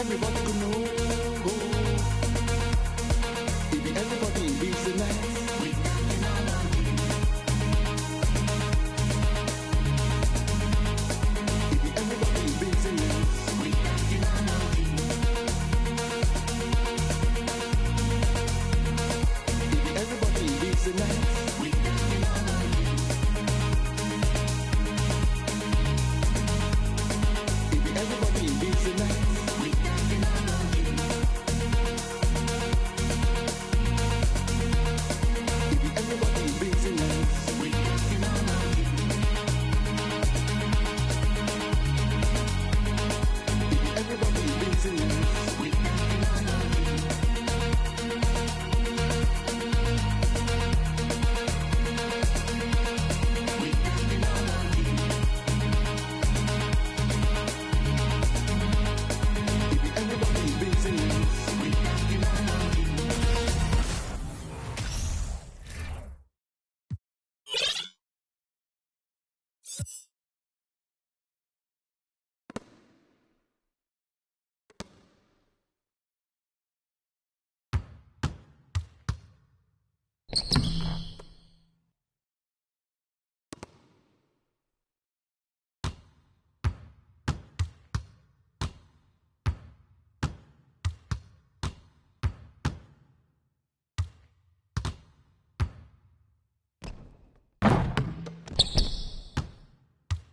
everybody could know. If everybody in business, we can all if everybody in business, we can all if everybody in business, we can all if everybody in business.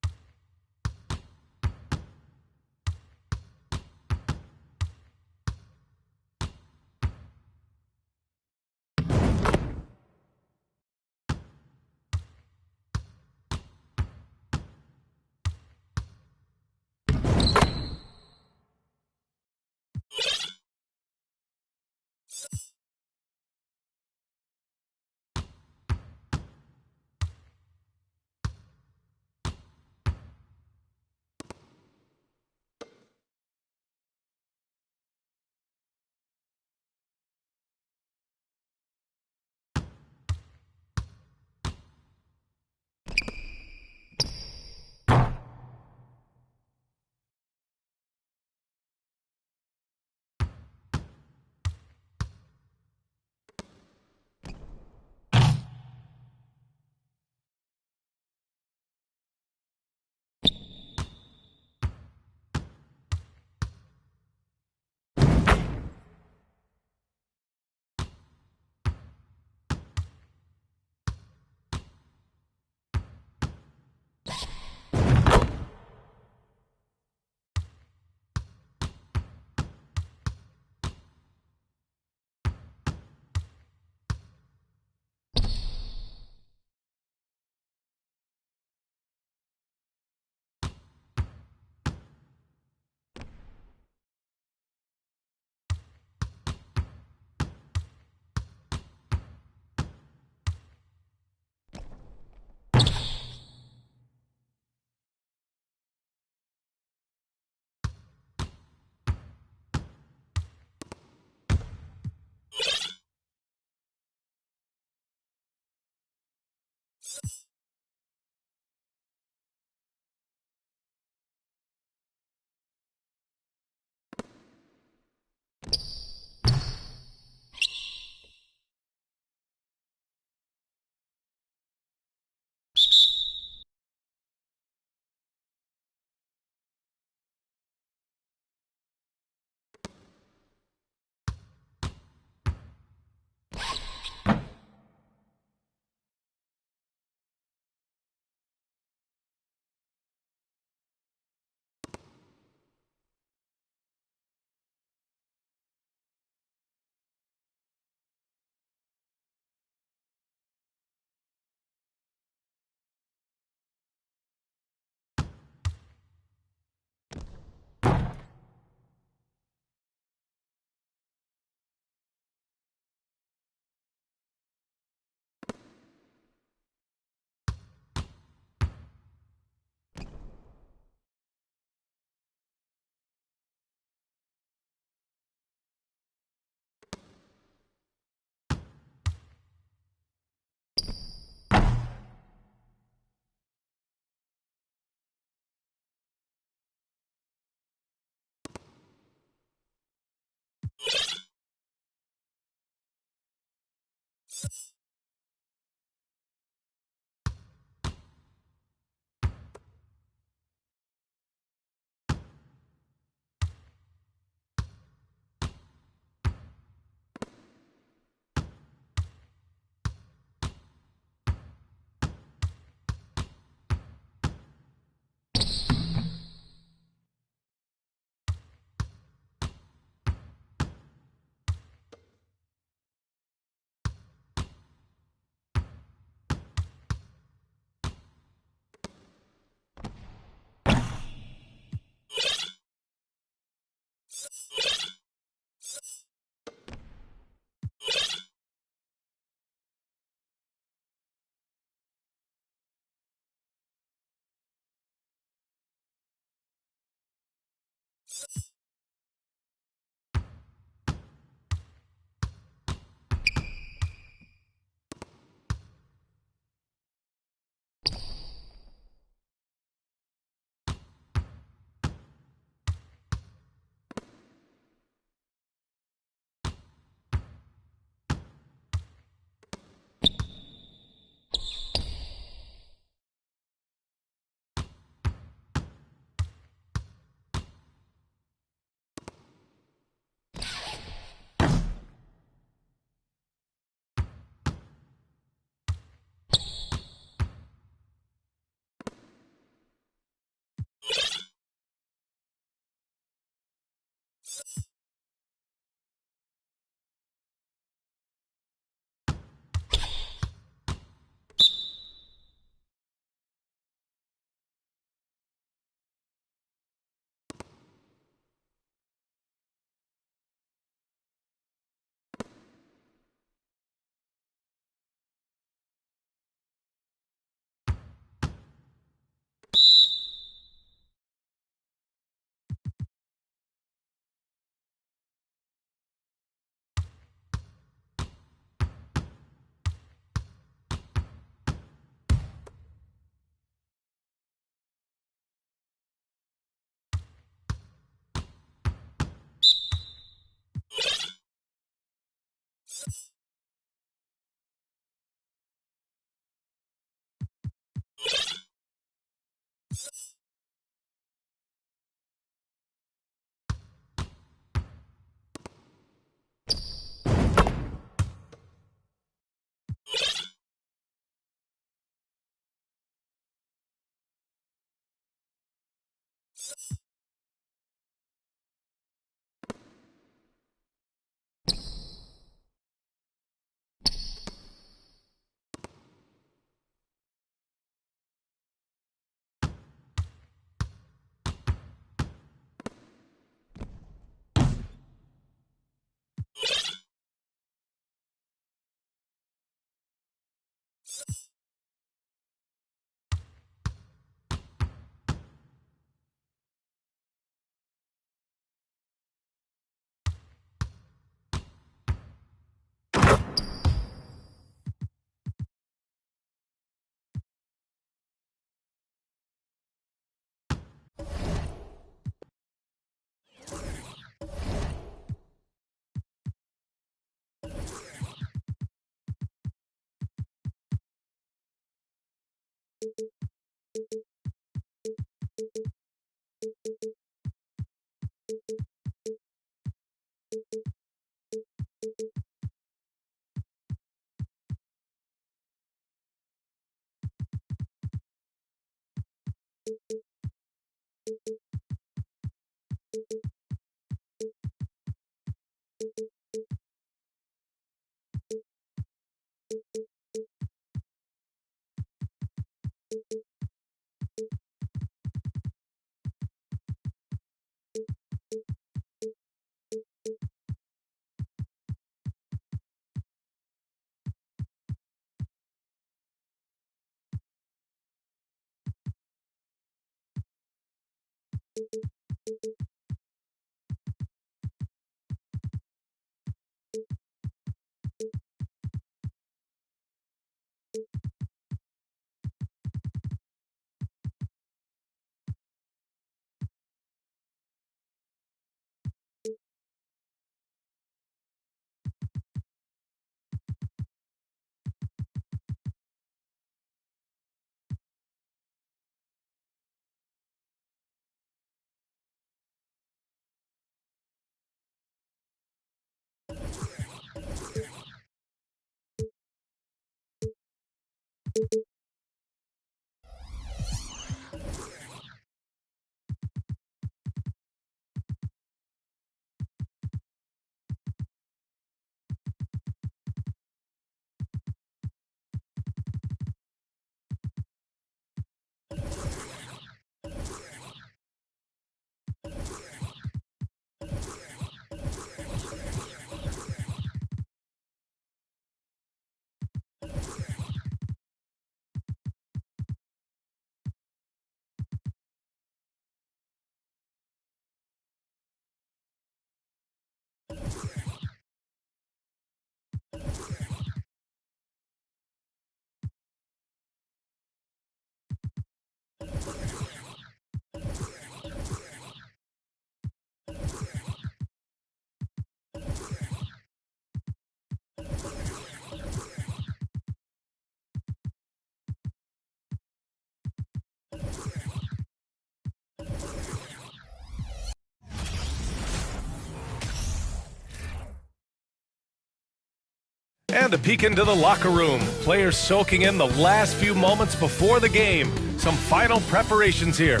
And a peek into the locker room. Players soaking in the last few moments before the game. Some final preparations here.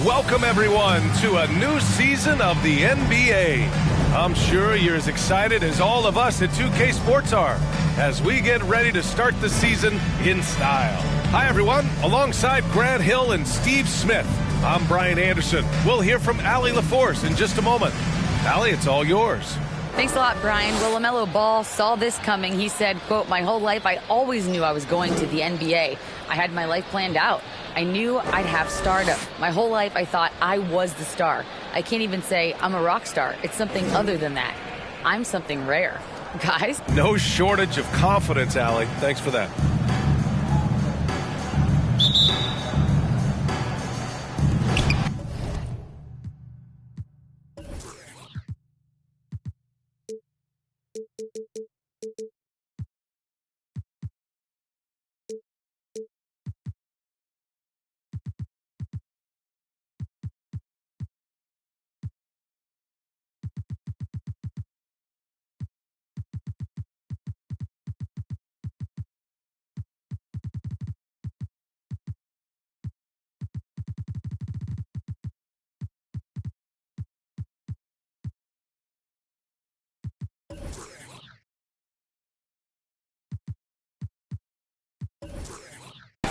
Welcome, everyone, to a new season of the NBA. I'm sure you're as excited as all of us at 2K Sports are as we get ready to start the season in style. Hi, everyone. Alongside Grant Hill and Steve Smith, I'm Brian Anderson. We'll hear from Allie LaForce in just a moment. Allie, it's all yours. Thanks a lot, Brian. Well, LaMelo Ball saw this coming. He said, quote, "My whole life, I always knew I was going to the NBA. I had my life planned out. I knew I'd have stardom. My whole life, I thought I was the star. I can't even say I'm a rock star. It's something other than that. I'm something rare." Guys? No shortage of confidence, Allie. Thanks for that.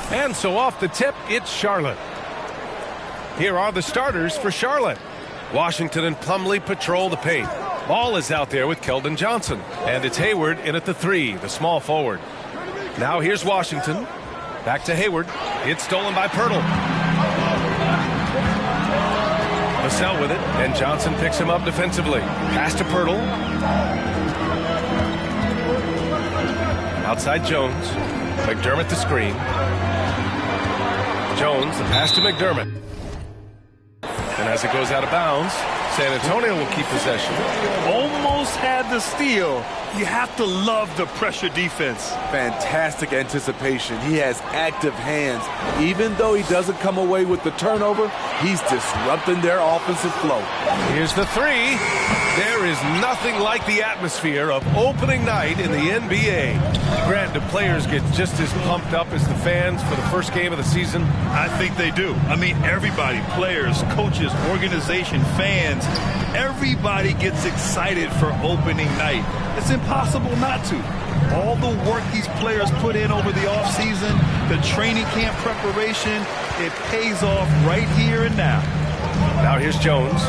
And so off the tip, it's Charlotte. Here are the starters for Charlotte. Washington and Plumlee patrol the paint. Ball is out there with Keldon Johnson. And it's Hayward in at the 3, the small forward. Now here's Washington. Back to Hayward. It's stolen by Pirtle. Vassell with it, and Johnson picks him up defensively. Pass to Pirtle. Outside Jones. McDermott the screen. Jones, the pass to McDermott. And as it goes out of bounds, San Antonio will keep possession. Almost had the steal. You have to love the pressure defense. Fantastic anticipation. He has active hands. Even though he doesn't come away with the turnover, he's disrupting their offensive flow. Here's the three. There is nothing like the atmosphere of opening night in the NBA. Grant, do players get just as pumped up as the fans for the first game of the season? I think they do. I mean, everybody, players, coaches, organization, fans, everybody gets excited for opening night. It's impossible not to. All the work these players put in over the offseason, the training camp preparation, it pays off right here and now. Now here's Jones.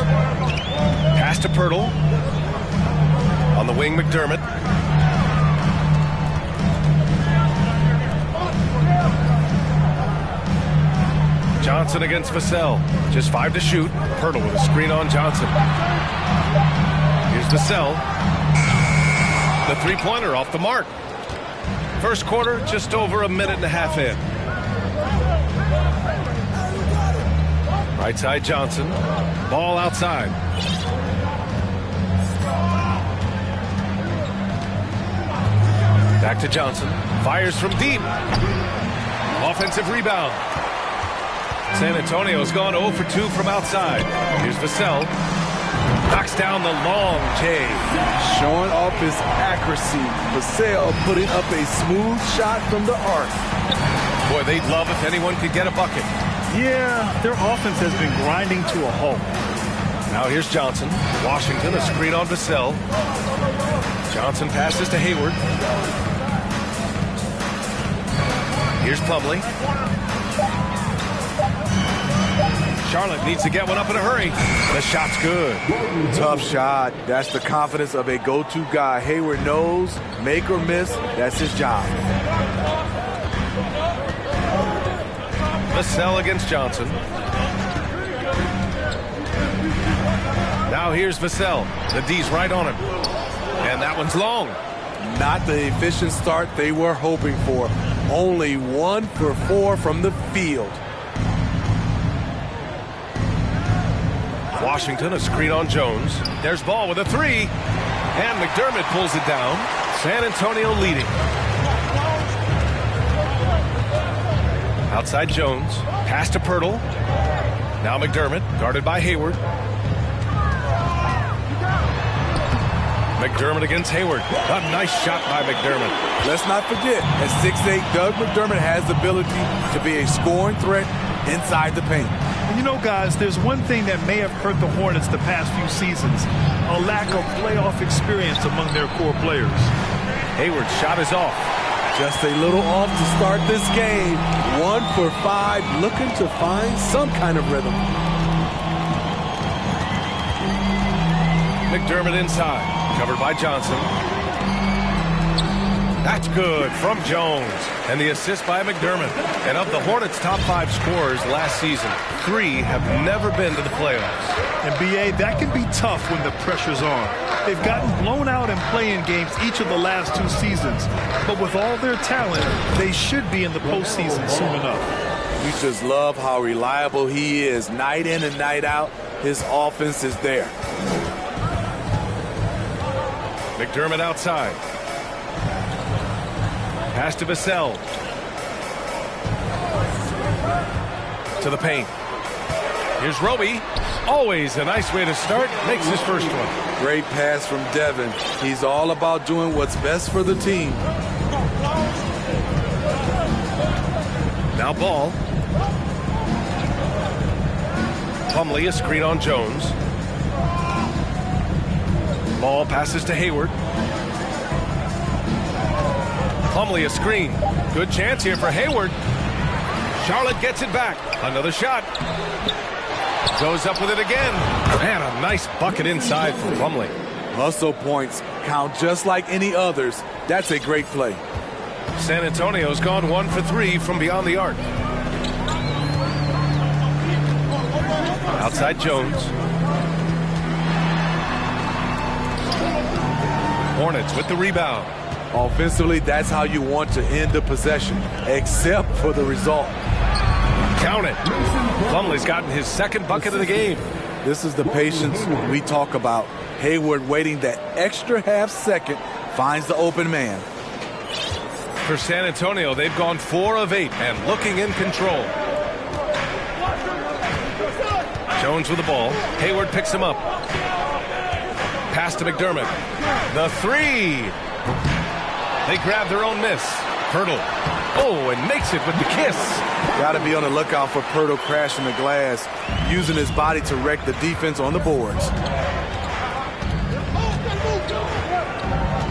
Pass to Pirtle. On the wing, McDermott. Johnson against Vassell. Just 5 to shoot. Pirtle with a screen on Johnson. Here's Vassell. The three-pointer off the mark. First quarter, just over a minute and a half in. Right side Johnson. Ball outside. Back to Johnson. Fires from deep. Offensive rebound. San Antonio's gone 0 for 2 from outside. Here's Vassell. Knocks down the long J. Showing off his accuracy. Vassell putting up a smooth shot from the arc. Boy, they'd love if anyone could get a bucket. Yeah, their offense has been grinding to a halt. Now here's Johnson. Washington, a screen on Vassell. Johnson passes to Hayward. Here's Plumlee. Charlotte needs to get one up in a hurry. The shot's good. Tough shot. That's the confidence of a go-to guy. Hayward knows, make or miss, that's his job. Vassell against Johnson. Now here's Vassell. The D's right on him. And that one's long. Not the efficient start they were hoping for. Only 1 for 4 from the field. Washington, a screen on Jones. There's Ball with a three. And McDermott pulls it down. San Antonio leading. Outside Jones. Pass to Pirtle. Now McDermott, guarded by Hayward. McDermott against Hayward. A nice shot by McDermott. Let's not forget, at 6'8", Doug McDermott has the ability to be a scoring threat inside the paint. You know, guys, there's one thing that may have hurt the Hornets the past few seasons, a lack of playoff experience among their core players. Hayward's shot is off. Just a little off to start this game. 1 for 5, looking to find some kind of rhythm. McDermott inside, covered by Johnson. That's good from Jones. And the assist by McDermott. And of the Hornets' top 5 scorers last season, 3 have never been to the playoffs. And B.A., that can be tough when the pressure's on. They've gotten blown out in play-in games each of the last 2 seasons. But with all their talent, they should be in the postseason soon enough. We just love how reliable he is. Night in and night out, his offense is there. McDermott outside. Pass to Vassell. To the paint. Here's Roby. Always a nice way to start. Makes his first one. Great pass from Devin. He's all about doing what's best for the team. Now Ball. Plumlee, a screen on Jones. Ball passes to Hayward. Plumlee, a screen. Good chance here for Hayward. Charlotte gets it back. Another shot. Goes up with it again. And a nice bucket inside for Plumlee. Hustle points count just like any others. That's a great play. San Antonio's gone 1 for 3 from beyond the arc. Outside Jones. Hornets with the rebound. Offensively, that's how you want to end the possession, except for the result. Count it. Plumlee's gotten his second bucket of the game. This is the patience we talk about. Hayward waiting that extra half second, finds the open man. For San Antonio, they've gone 4 of 8 and looking in control. Jones with the ball. Hayward picks him up. Pass to McDermott. The 3. They grab their own miss. Pirtle. Oh, and makes it with the kiss. Got to be on the lookout for Pirtle crashing the glass, using his body to wreck the defense on the boards.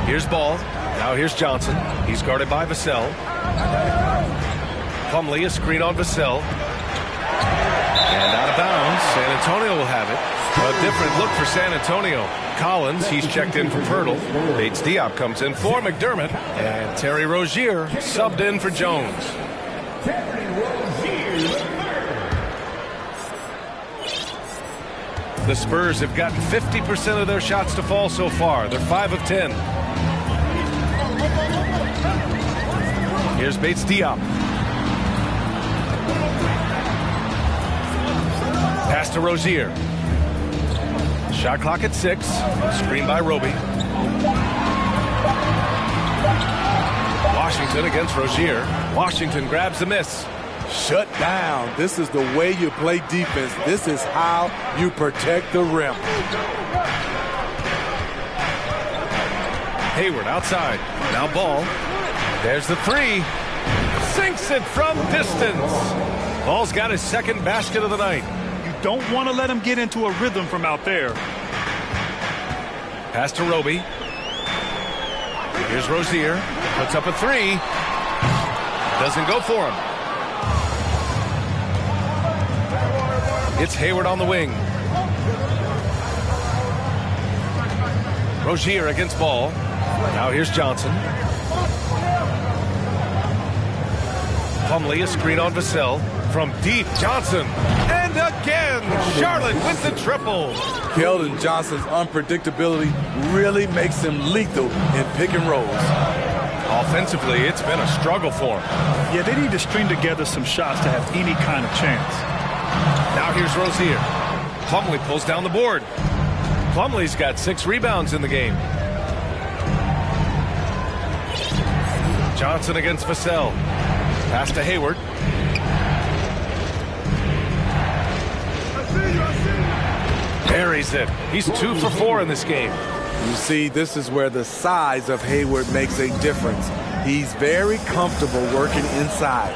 Here's Ball. Now here's Johnson. He's guarded by Vassell. Plumlee, a screen on Vassell. And out of bounds. San Antonio will have it. A different look for San Antonio. Collins, he's checked in for Pirtle. Bates Diop comes in for McDermott. And Terry Rozier subbed in for Jones. The Spurs have gotten 50% of their shots to fall so far. They're 5 of 10. Here's Bates Diop. Pass to Rozier. Shot clock at 6. Screen by Roby. Washington against Rozier. Washington grabs the miss. Shut down. This is the way you play defense. This is how you protect the rim. Hayward outside. Now Ball. There's the 3. Sinks it from distance. Ball's got his second basket of the night. You don't want to let him get into a rhythm from out there. Pass to Roby. Here's Rozier. Puts up a 3. Doesn't go for him. It's Hayward on the wing. Rozier against Ball. Now here's Johnson. Plumlee, a screen on Vassell. From deep, Johnson. And again, Charlotte with the triple. Keldon Johnson's unpredictability really makes him lethal in pick and rolls. Offensively, it's been a struggle for him. Yeah, they need to string together some shots to have any kind of chance. Now here's Rozier. Plumlee pulls down the board. Plumlee's got 6 rebounds in the game. Johnson against Vassell. Pass to Hayward. Buries it. He's 2 for 4 in this game. You see, this is where the size of Hayward makes a difference. He's very comfortable working inside.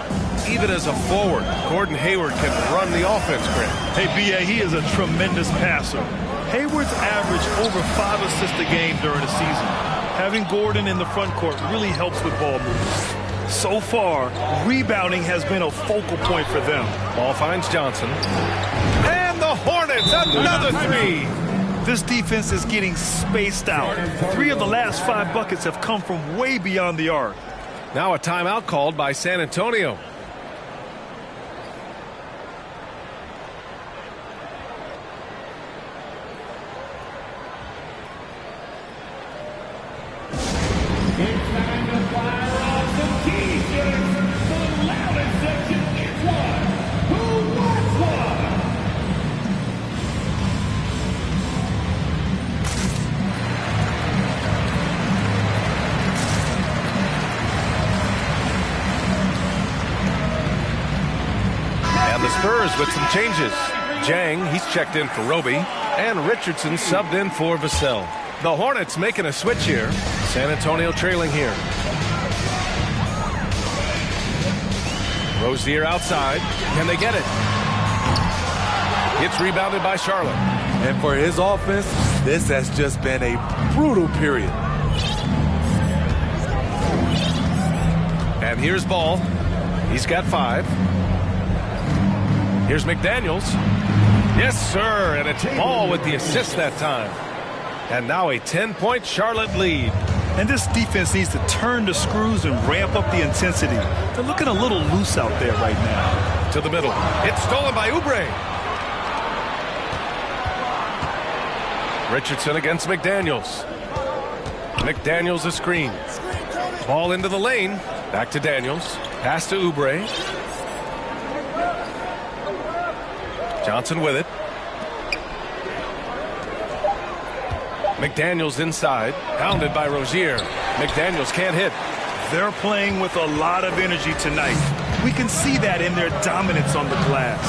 Even as a forward, Gordon Hayward can run the offense, Grant. Hey, B.A., he is a tremendous passer. Hayward's averaged over 5 assists a game during the season. Having Gordon in the front court really helps with ball movement. So far, rebounding has been a focal point for them. Ball finds Johnson. And the Hornets, another 3. This defense is getting spaced out. 3 of the last 5 buckets have come from way beyond the arc. Now a timeout called by San Antonio. It's time to fire off some T-shirts. The loudest section gets one. Who wants one? And the Spurs with some changes. Jang, he's checked in for Roby. And Richardson subbed in for Vassell. The Hornets making a switch here. San Antonio trailing here. Rozier outside. Can they get it? It's rebounded by Charlotte. And for his offense, this has just been a brutal period. And here's Ball. He's got 5. Here's McDaniels. Yes, sir. And it's Ball with the assist that time. And now a 10-point Charlotte lead. And this defense needs to turn the screws and ramp up the intensity. They're looking a little loose out there right now. To the middle. It's stolen by Oubre. Richardson against McDaniels. McDaniels a screen. Ball into the lane. Back to Daniels. Pass to Oubre. Johnson with it. McDaniels inside, pounded by Rozier. McDaniels can't hit. They're playing with a lot of energy tonight. We can see that in their dominance on the glass.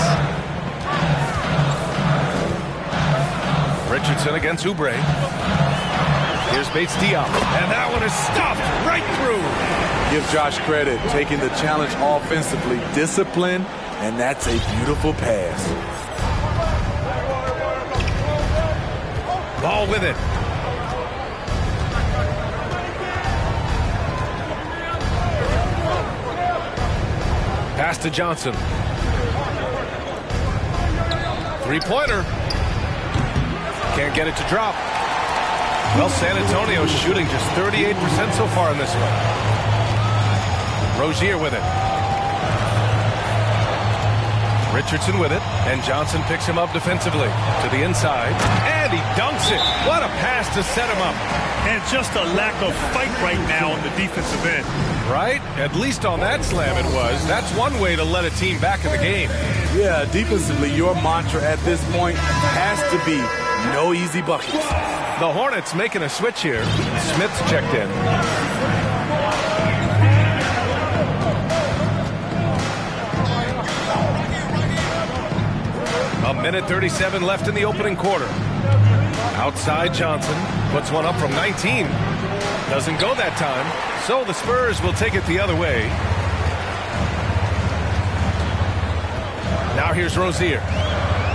Richardson against Oubre. Here's Bates Diop, and that one is stopped right through. Give Josh credit, taking the challenge offensively, discipline, and that's a beautiful pass. Ball with it. Pass to Johnson. Three-pointer. Can't get it to drop. Well, San Antonio's shooting just 38% so far in this one. Rozier with it. Richardson with it, and Johnson picks him up defensively to the inside, and he dunks it. What a pass to set him up. And just a lack of fight right now on the defensive end. Right? At least on that slam it was. That's one way to let a team back in the game. Yeah, defensively, your mantra at this point has to be no easy buckets. The Hornets making a switch here. Smith's checked in. A minute 37 left in the opening quarter. Outside Johnson puts one up from 19. Doesn't go that time, so the Spurs will take it the other way. Now here's Rozier.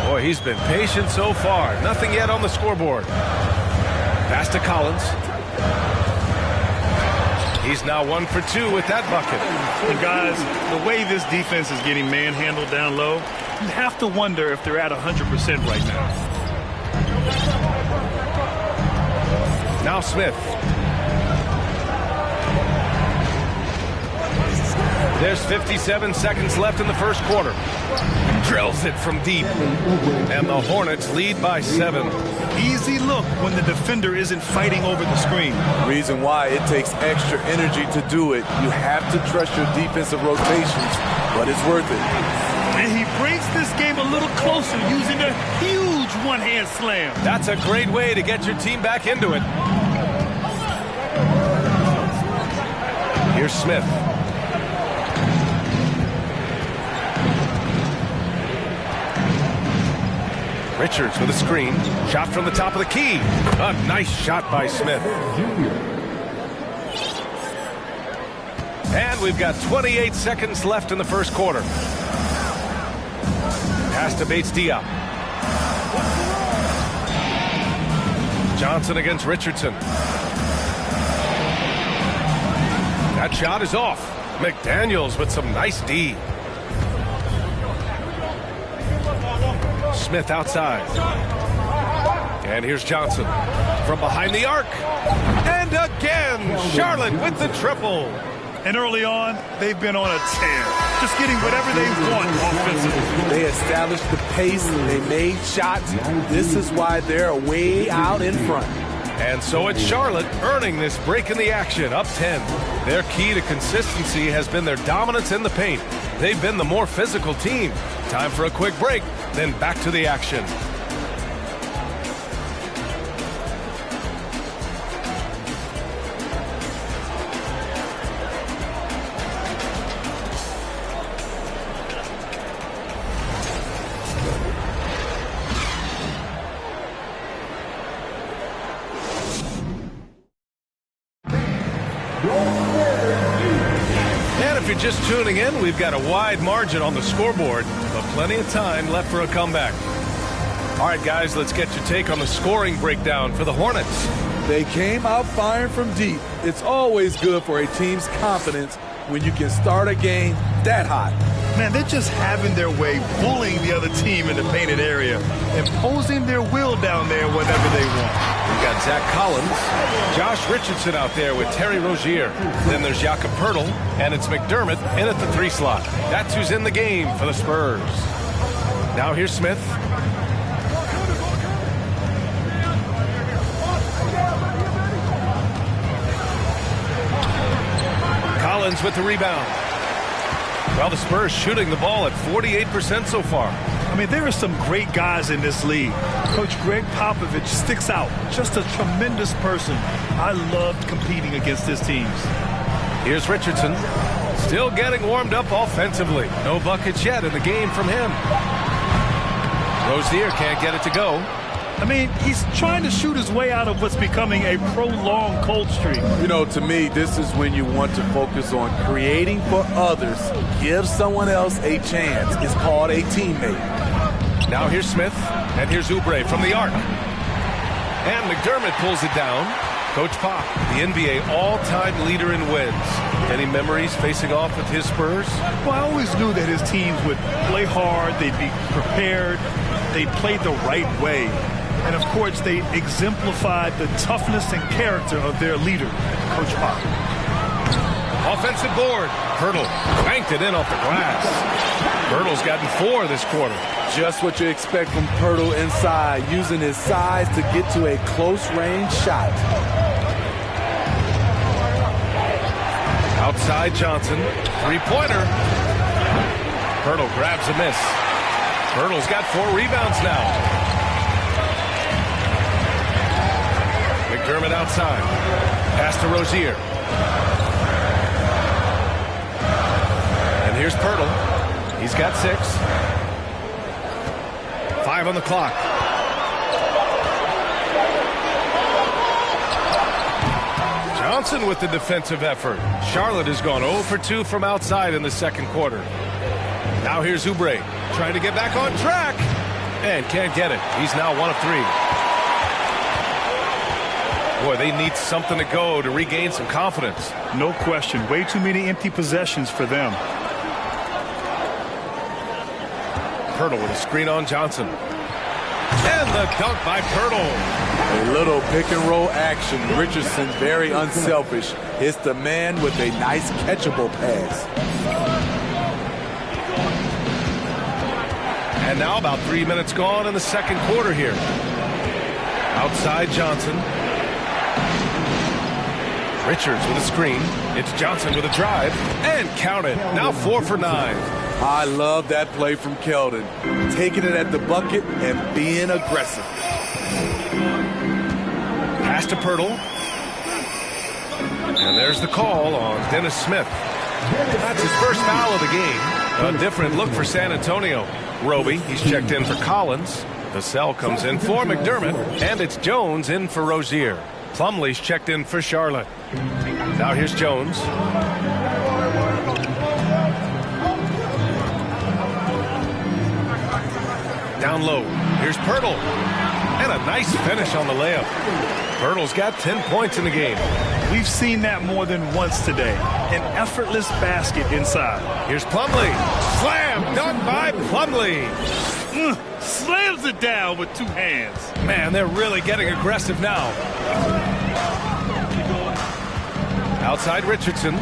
Boy, he's been patient so far. Nothing yet on the scoreboard. Pass to Collins. He's now 1 for 2 with that bucket. And guys, the way this defense is getting manhandled down low, you have to wonder if they're at 100% right now. Now Smith. There's 57 seconds left in the first quarter. Drills it from deep. And the Hornets lead by 7. Easy look when the defender isn't fighting over the screen. Reason why it takes extra energy to do it. You have to trust your defensive rotations, but it's worth it. And he brings this game a little closer using a huge one-hand slam. That's a great way to get your team back into it. Here's Smith. Richards with a screen. Shot from the top of the key. A nice shot by Smith. And we've got 28 seconds left in the first quarter. Pass to Bates Diop. Johnson against Richardson. That shot is off. McDaniels with some nice D. Smith outside. And here's Johnson from behind the arc. And again, Charlotte with the triple. And early on, they've been on a tear. Just getting whatever they want offensively. They established the pace. They made shots. This is why they're way out in front. And so it's Charlotte earning this break in the action, up 10. Their key to consistency has been their dominance in the paint. They've been the more physical team. Time for a quick break, then back to the action. And if you're just tuning in, we've got a wide margin on the scoreboard, but plenty of time left for a comeback. All right, guys, let's get your take on the scoring breakdown for the Hornets. They came out firing from deep. It's always good for a team's confidence when you can start a game that hot. Man, they're just having their way, bullying the other team in the painted area, imposing their will down there whenever they want. We've got Zach Collins, Josh Richardson out there with Terry Rozier. Then there's Jakob Poeltl, and it's McDermott in at the 3 slot. That's who's in the game for the Spurs. Now here's Smith. Collins with the rebound. Well, the Spurs shooting the ball at 48% so far. I mean, there are some great guys in this league. Coach Greg Popovich sticks out. Just a tremendous person. I loved competing against his teams. Here's Richardson. Still getting warmed up offensively. No buckets yet in the game from him. Rozier can't get it to go. I mean, he's trying to shoot his way out of what's becoming a prolonged cold streak. You know, to me, this is when you want to focus on creating for others. Give someone else a chance. It's called a teammate. Now here's Smith, and here's Oubre from the arc. And McDermott pulls it down. Coach Pop, the NBA all-time leader in wins. Any memories facing off with his Spurs? Well, I always knew that his teams would play hard, they'd be prepared, they'd play the right way. And, of course, they exemplified the toughness and character of their leader, Coach Pop. Offensive board. Hurdle banked it in off the glass. Hurdle's gotten 4 this quarter. Just what you expect from Pirtle inside, using his size to get to a close-range shot. Outside Johnson. Three-pointer. Hurdle grabs a miss. Hurdle's got 4 rebounds now. McDermott outside. Pass to Rozier. And here's Pirtle. He's got 6. 5 on the clock. Johnson with the defensive effort. Charlotte has gone 0 for 2 from outside in the second quarter. Now here's Oubre trying to get back on track and can't get it. He's now 1 of 3. Boy, they need something to go to regain some confidence. No question. Way too many empty possessions for them. Pirtle with a screen on Johnson. And the dunk by Pirtle. A little pick and roll action. Richardson very unselfish. Hits the man with a nice catchable pass. And now about 3 minutes gone in the second quarter here. Outside Johnson. Richards with a screen. It's Johnson with a drive. And count it. Now 4 for 9. I love that play from Keldon. Taking it at the bucket and being aggressive. Pass to Pirtle. And there's the call on Dennis Smith. That's his first foul of the game. A different look for San Antonio. Roby, he's checked in for Collins. Vassell comes in for McDermott. And it's Jones in for Rozier. Plumlee's checked in for Charlotte. Now here's Jones. Down low. Here's Pirtle. And a nice finish on the layup. Pirtle's got 10 points in the game. We've seen that more than once today. An effortless basket inside. Here's Plumlee. Slam dunk by Plumlee. Slams it down with 2 hands. Man, they're really getting aggressive now. Outside Richardson.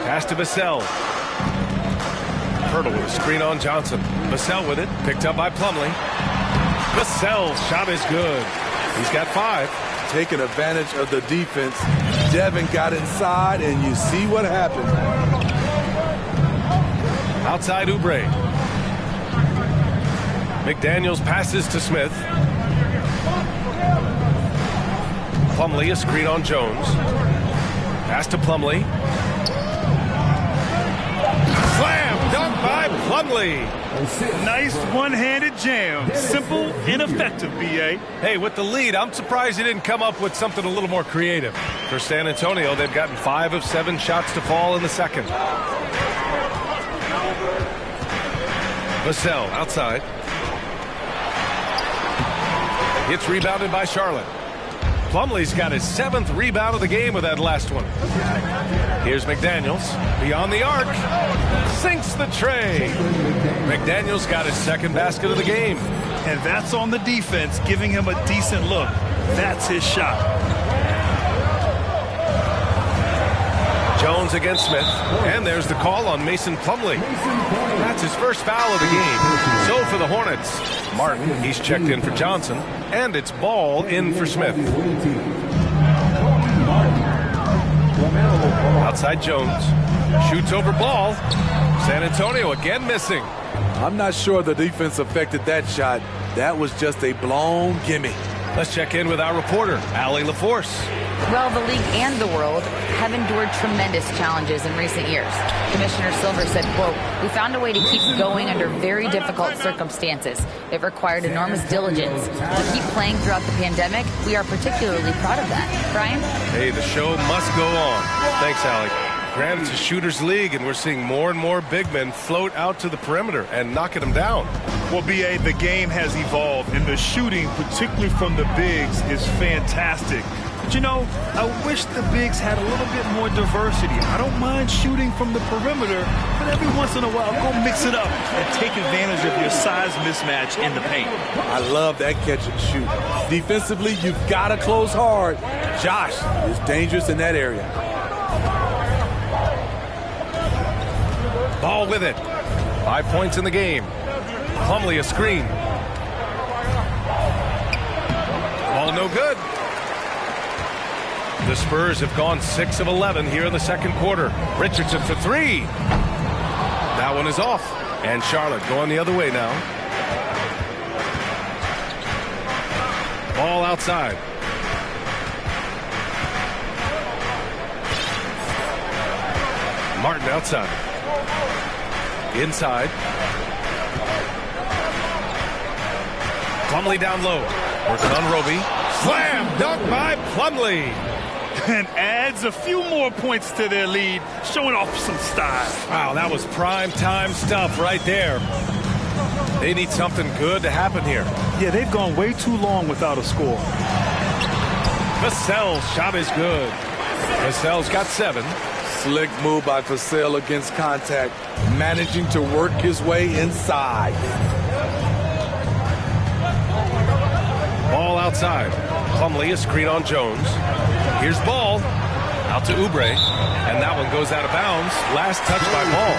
Pass to Vassell. Pirtle with a screen on Johnson. Vassell with it. Picked up by Plumlee. Vassell's shot is good. He's got 5. Taking advantage of the defense. Devin got inside, and you see what happened. Outside Oubre. McDaniels passes to Smith. Plumlee, a screen on Jones. Pass to Plumlee. Slam dunk by Plumlee. Nice one-handed jam. Simple and effective, B.A. Hey, with the lead, I'm surprised he didn't come up with something a little more creative. For San Antonio, they've gotten 5 of 7 shots to fall in the second. Vassell outside. It's rebounded by Charlotte. Plumlee's got his 7th rebound of the game with that last one. Here's McDaniels. Beyond the arc. Sinks the tray. McDaniels got his 2nd basket of the game. And that's on the defense, giving him a decent look. That's his shot. Jones against Smith. And there's the call on Mason Plumlee. That's his first foul of the game. So for the Hornets, Martin, he's checked in for Johnson. And it's Ball in for Smith. Outside Jones. Shoots over Ball. San Antonio again missing. I'm not sure the defense affected that shot. That was just a blown gimme. Let's check in with our reporter, Allie LaForce. Well, the league and the world have endured tremendous challenges in recent years. Commissioner Silver said, quote, "We found a way to keep going under very difficult circumstances. It required enormous diligence. To keep playing throughout the pandemic, we are particularly proud of that." Brian? Hey, the show must go on. Thanks, Allie. Granted, it's a shooter's league, and we're seeing more and more big men float out to the perimeter and knocking them down. Well, B.A., the game has evolved, and the shooting, particularly from the bigs, is fantastic. But, you know, I wish the bigs had a little bit more diversity. I don't mind shooting from the perimeter, but every once in a while, go mix it up and take advantage of your size mismatch in the paint. I love that catch and shoot. Defensively, you've got to close hard. Josh is dangerous in that area. Ball with it. 5 points in the game. Plumlee a screen. Ball no good. The Spurs have gone 6 of 11 here in the second quarter. Richardson for 3. That one is off. And Charlotte going the other way now. Ball outside. Martin outside. Inside. Plumlee down low. Working on Roby. Slam dunk by Plumlee. And adds a few more points to their lead, showing off some style. Wow, that was prime time stuff right there. They need something good to happen here. Yeah, they've gone way too long without a score. Vassell's shot is good. Vassell's got 7. Slick move by Vassell against contact, managing to work his way inside. Ball outside. Plumlee a screen on Jones. Here's Ball. Out to Oubre. And that one goes out of bounds. Last touch by Ball.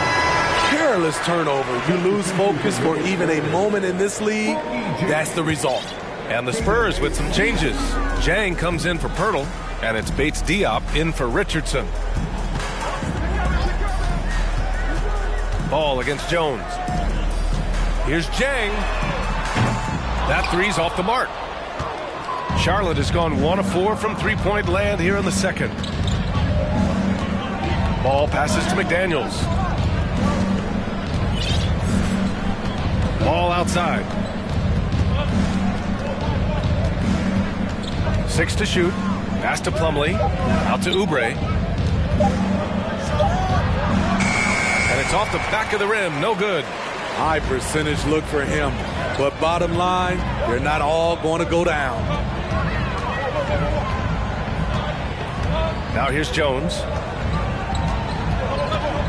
Careless turnover. You lose focus for even a moment in this league. That's the result. And the Spurs with some changes. Jang comes in for Pirtle. And it's Bates Diop in for Richardson. Ball against Jones. Here's Jang. That three's off the mark. Charlotte has gone 1 of 4 from three-point land here in the second. Ball passes to McDaniels. Ball outside. 6 to shoot. Pass to Plumlee. Out to Oubre. And it's off the back of the rim. No good. High percentage look for him. But bottom line, they're not all going to go down. Now here's Jones.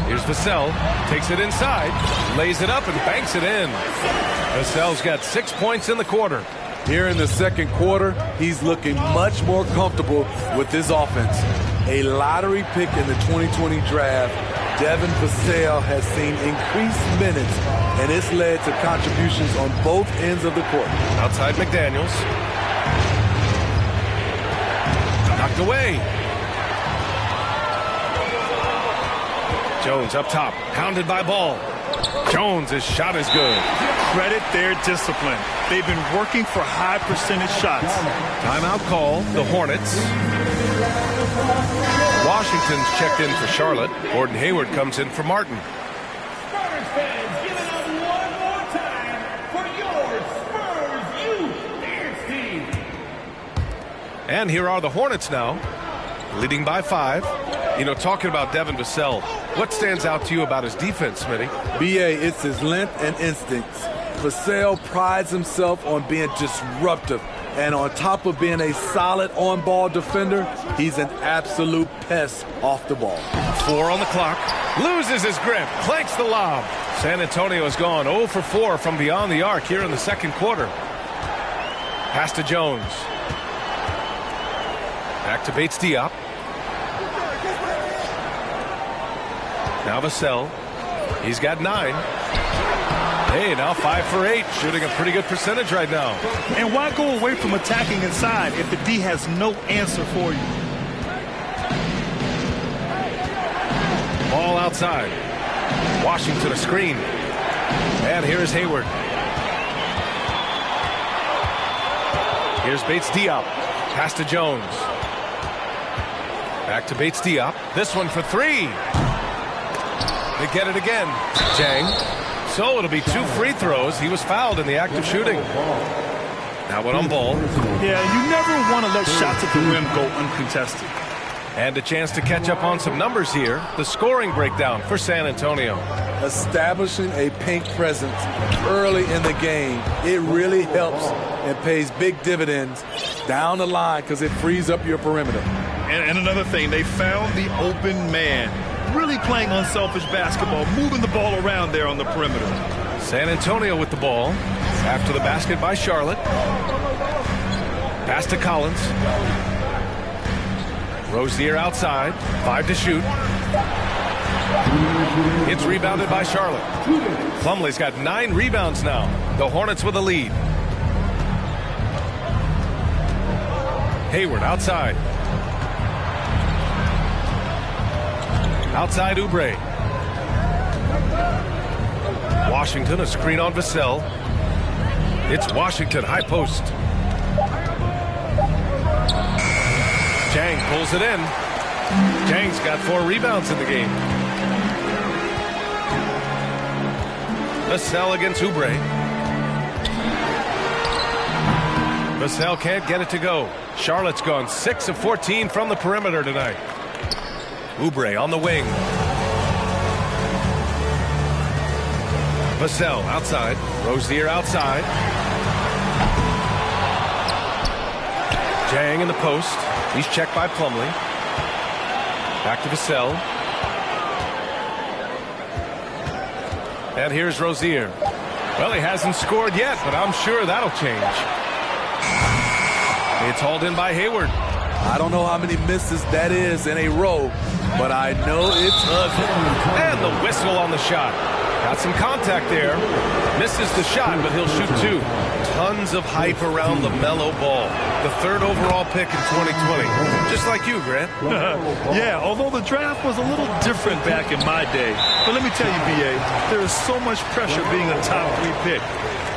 Here's Vassell. Takes it inside. Lays it up and banks it in. Vassell's got 6 points in the quarter. Here in the second quarter, he's looking much more comfortable with his offense. A lottery pick in the 2020 draft, Devin Vassell has seen increased minutes, and it's led to contributions on both ends of the court. Outside McDaniels. Knocked away. Jones up top, pounded by Ball. Jones, his shot is good. Credit their discipline. They've been working for high percentage shots. Timeout call, the Hornets. Washington's checked in for Charlotte. Gordon Hayward comes in for Martin. Spurs fans, give it up one more time for your Spurs Youth Dance Team. And here are the Hornets now, leading by 5. You know, talking about Devin Vassell, what stands out to you about his defense, Smitty? B.A., it's his length and instincts. Vassell prides himself on being disruptive, and on top of being a solid on-ball defender, he's an absolute pest off the ball. 4 on the clock. Loses his grip. Clanks the lob. San Antonio has gone 0 for 4 from beyond the arc here in the second quarter. Pass to Jones. Back to Bates Diop. Now Vassell. He's got 9. Hey, now 5 for 8. Shooting a pretty good percentage right now. And why go away from attacking inside if the D has no answer for you? Ball outside. Washington a screen. And here's Hayward. Here's Bates-Diop. Pass to Jones. Back to Bates-Diop. This one for three. They get it again. Jang. So it'll be 2 free throws. He was fouled in the act of shooting. Now one on ball. Yeah, you never want to let shots at the rim go uncontested. And a chance to catch up on some numbers here. The scoring breakdown for San Antonio. Establishing a paint presence early in the game, it really helps and pays big dividends down the line because it frees up your perimeter. And another thing, they found the open man. Really playing unselfish basketball, moving the ball around there on the perimeter. San Antonio with the ball. After the basket by Charlotte. Pass to Collins. Rozier outside. 5 to shoot. It's rebounded by Charlotte. Plumlee's got 9 rebounds now. The Hornets with a lead. Hayward outside. Outside Oubre. Washington, a screen on Vassell. It's Washington, high post. Jang pulls it in. Jang's got 4 rebounds in the game. Vassell against Oubre. Vassell can't get it to go. Charlotte's gone 6 of 14 from the perimeter tonight. Oubre on the wing. Vassell outside. Rozier outside. Jang in the post. He's checked by Plumlee. Back to Vassell. And here's Rozier. Well, he hasn't scored yet, but I'm sure that'll change. It's hauled in by Hayward. I don't know how many misses that is in a row, but I know it's ugly. And the whistle on the shot. Got some contact there. Misses the shot, but he'll shoot 2. Tons of hype around LaMelo Ball. The 3rd overall pick in 2020. Just like you, Grant. Yeah, although the draft was a little different back in my day. But let me tell you, B.A., there is so much pressure being a top 3 pick.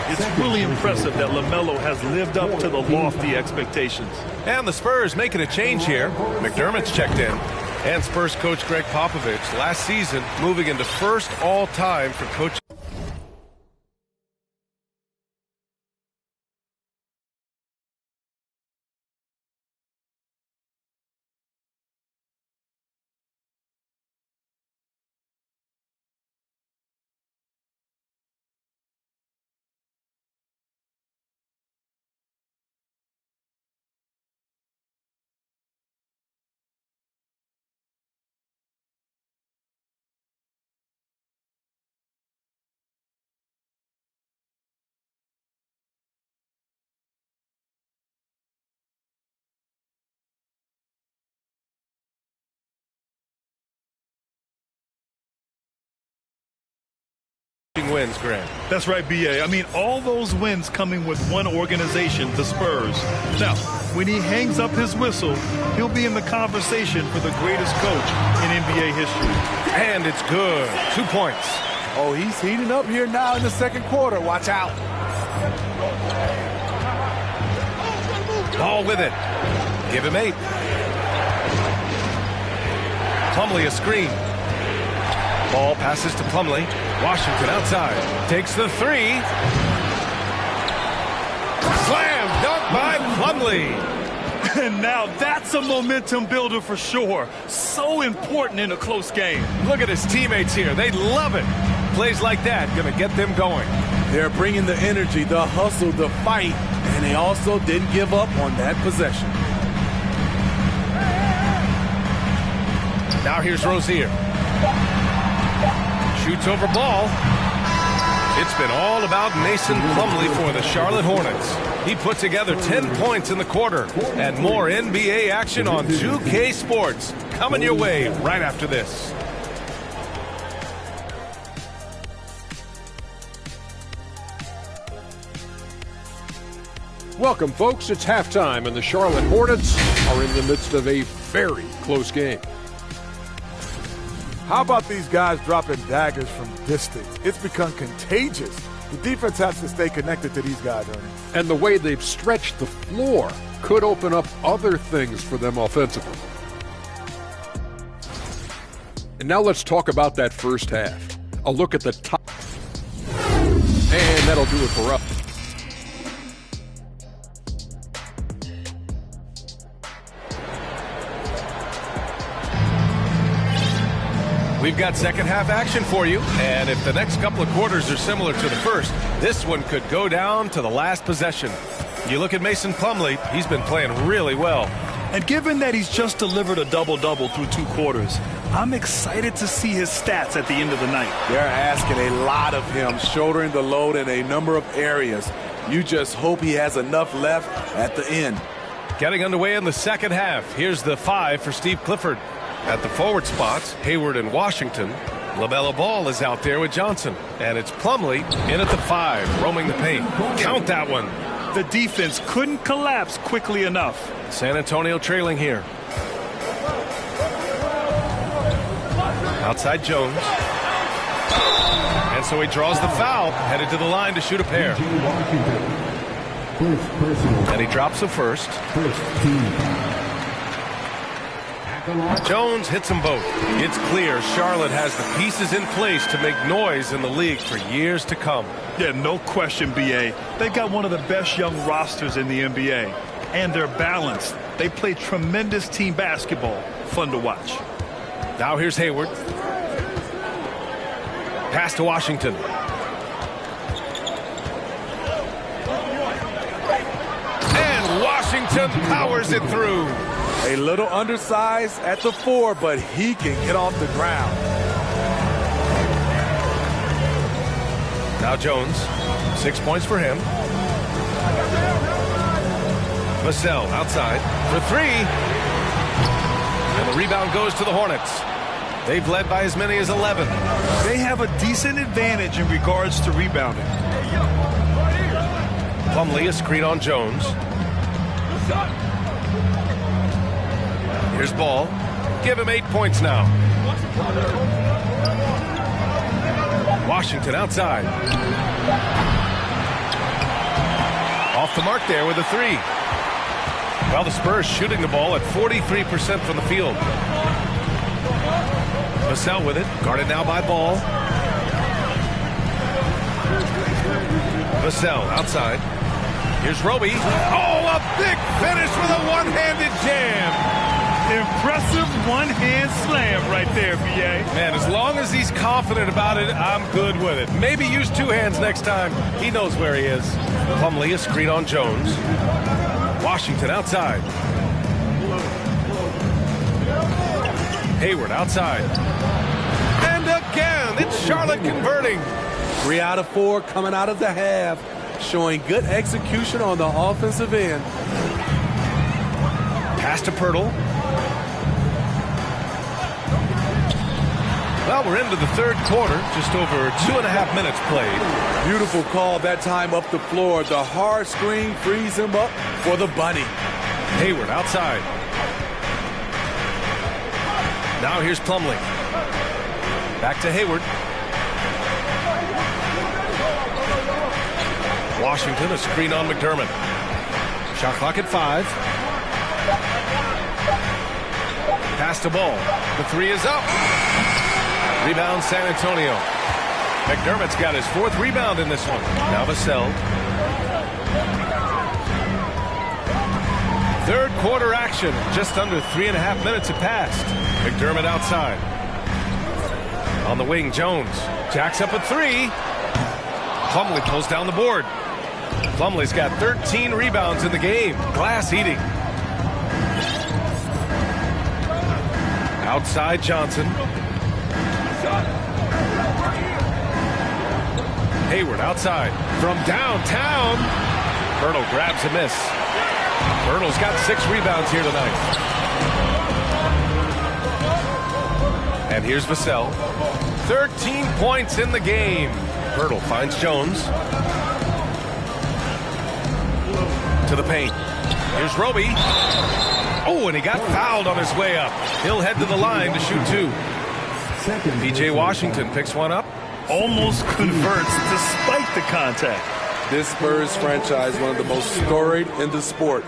It's really impressive that LaMelo has lived up to the lofty expectations. And the Spurs making a change here. McDermott's checked in. And Spurs coach Greg Popovich last season moving into 1st all-time for coaching. Wins, Grant. That's right, B.A. I mean, all those wins coming with one organization, the Spurs. Now, when he hangs up his whistle, he'll be in the conversation for the greatest coach in NBA history. And it's good. 2 points. Oh, he's heating up here now in the 2nd quarter. Watch out. Ball with it. Give him 8. Plumlee a screen. Ball passes to Plumlee. Washington outside. Takes the 3. Slam dunk by Plumlee. And now that's a momentum builder for sure. So important in a close game. Look at his teammates here. They love it. Plays like that going to get them going. They're bringing the energy, the hustle, the fight, and they also didn't give up on that possession. Now here's Rozier. Shoots over Ball. It's been all about Mason Plumlee for the Charlotte Hornets. He put together 10 points in the quarter. And more NBA action on 2K Sports. Coming your way right after this. Welcome, folks. It's halftime, and the Charlotte Hornets are in the midst of a very close game. How about these guys dropping daggers from distance? It's become contagious. The defense has to stay connected to these guys, Ernie. And the way they've stretched the floor could open up other things for them offensively. And now let's talk about that first half. A look at the top. And that'll do it for us. We've got second half action for you, and if the next couple of quarters are similar to the first, this one could go down to the last possession. You look at Mason Plumlee, he's been playing really well. And given that he's just delivered a double-double through 2 quarters, I'm excited to see his stats at the end of the night. They're asking a lot of him, shouldering the load in a number of areas. You just hope he has enough left at the end. Getting underway in the second half. Here's the 5 for Steve Clifford. At the forward spots, Hayward and Washington. LaMelo Ball is out there with Johnson. And it's Plumlee in at the 5, roaming the paint. Count that one. The defense couldn't collapse quickly enough. San Antonio trailing here. Outside Jones. And so he draws the foul, headed to the line to shoot a pair. And he drops the first. Jones hits them both. It's clear Charlotte has the pieces in place to make noise in the league for years to come. Yeah, no question, B.A. They've got one of the best young rosters in the NBA. And they're balanced. They play tremendous team basketball. Fun to watch. Now here's Hayward. Pass to Washington. And Washington powers it through. A little undersized at the 4, but he can get off the ground. Now Jones, 6 points for him. Vassell outside for 3. And the rebound goes to the Hornets. They've led by as many as 11. They have a decent advantage in regards to rebounding. Plumlee, a screen on Jones. Here's Ball. Give him 8 points now. Washington outside. Off the mark there with a 3. Well, the Spurs shooting the ball at 43% from the field. Vassell with it. Guarded now by Ball. Vassell outside. Here's Roby. Oh, a big finish with a one-handed jam. Impressive one-hand slam right there, B.A. Man, as long as he's confident about it, I'm good with it. Maybe use 2 hands next time. He knows where he is. Plumlee, a screen on Jones. Washington outside. Hayward outside. And again, it's Charlotte converting. 3 out of 4 coming out of the half, showing good execution on the offensive end. Pass to Pirtle. Well, we're into the third quarter, just over 2.5 minutes played. Beautiful call that time up the floor. The hard screen frees him up for the bunny. Hayward outside. Now here's Plumlee. Back to Hayward. Washington, a screen on McDermott. Shot clock at 5. Pass to Ball. The 3 is up. Rebound San Antonio. McDermott's got his 4th rebound in this one. Now Vassell. Third quarter action. Just under 3.5 minutes have passed. McDermott outside. On the wing, Jones. Jacks up a 3. Plumlee pulls down the board. Plumlee's got 13 rebounds in the game. Glass eating. Outside Johnson. Hayward outside. From downtown. Pirtle grabs a miss. Pirtle's got 6 rebounds here tonight. And here's Vassell. 13 points in the game. Pirtle finds Jones. To the paint. Here's Roby. Oh, and he got fouled on his way up. He'll head to the line to shoot 2. P.J. Washington picks one up. Almost converts despite the contact. This Spurs franchise, one of the most storied in the sport,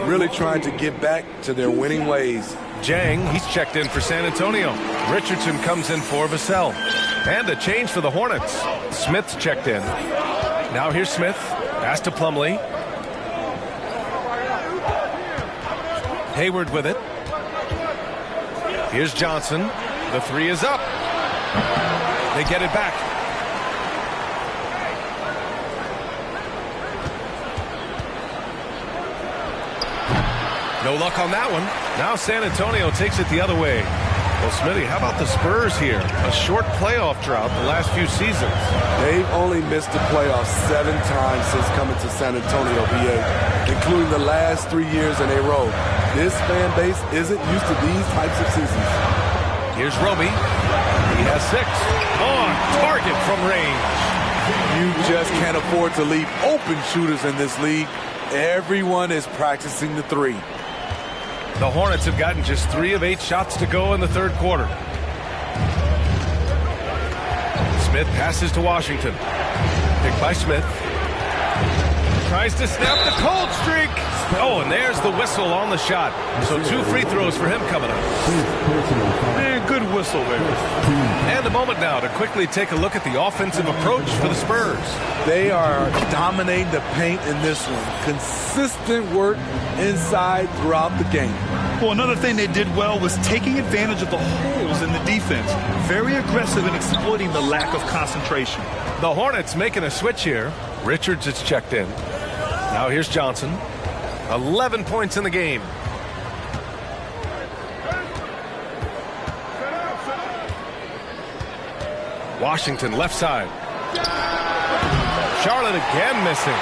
really trying to get back to their winning ways. Jang, he's checked in for San Antonio. Richardson comes in for Vassell. And a change for the Hornets. Smith's checked in. Now here's Smith. Pass to Plumlee. Hayward with it. Here's Johnson. The three is up. They get it back. No luck on that one. Now San Antonio takes it the other way. Well, Smitty, how about the Spurs here? A short playoff drought the last few seasons. They've only missed the playoffs 7 times since coming to San Antonio, VA, including the last 3 years in a row. This fan base isn't used to these types of seasons. Here's Roby. He has 6. On target from range. You just can't afford to leave open shooters in this league. Everyone is practicing the 3. The Hornets have gotten just 3 of 8 shots to go in the third quarter. Smith passes to Washington. Picked by Smith. Tries to snap the cold streak. Oh, and there's the whistle on the shot. So 2 free throws for him coming up. Man, good whistle there. And a moment now to quickly take a look at the offensive approach for the Spurs. They are dominating the paint in this one. Consistent work inside throughout the game. Well, another thing they did well was taking advantage of the holes in the defense. Very aggressive in exploiting the lack of concentration. The Hornets making a switch here. Richards is checked in. Now here's Johnson. 11 points in the game. Washington left side. Charlotte again missing.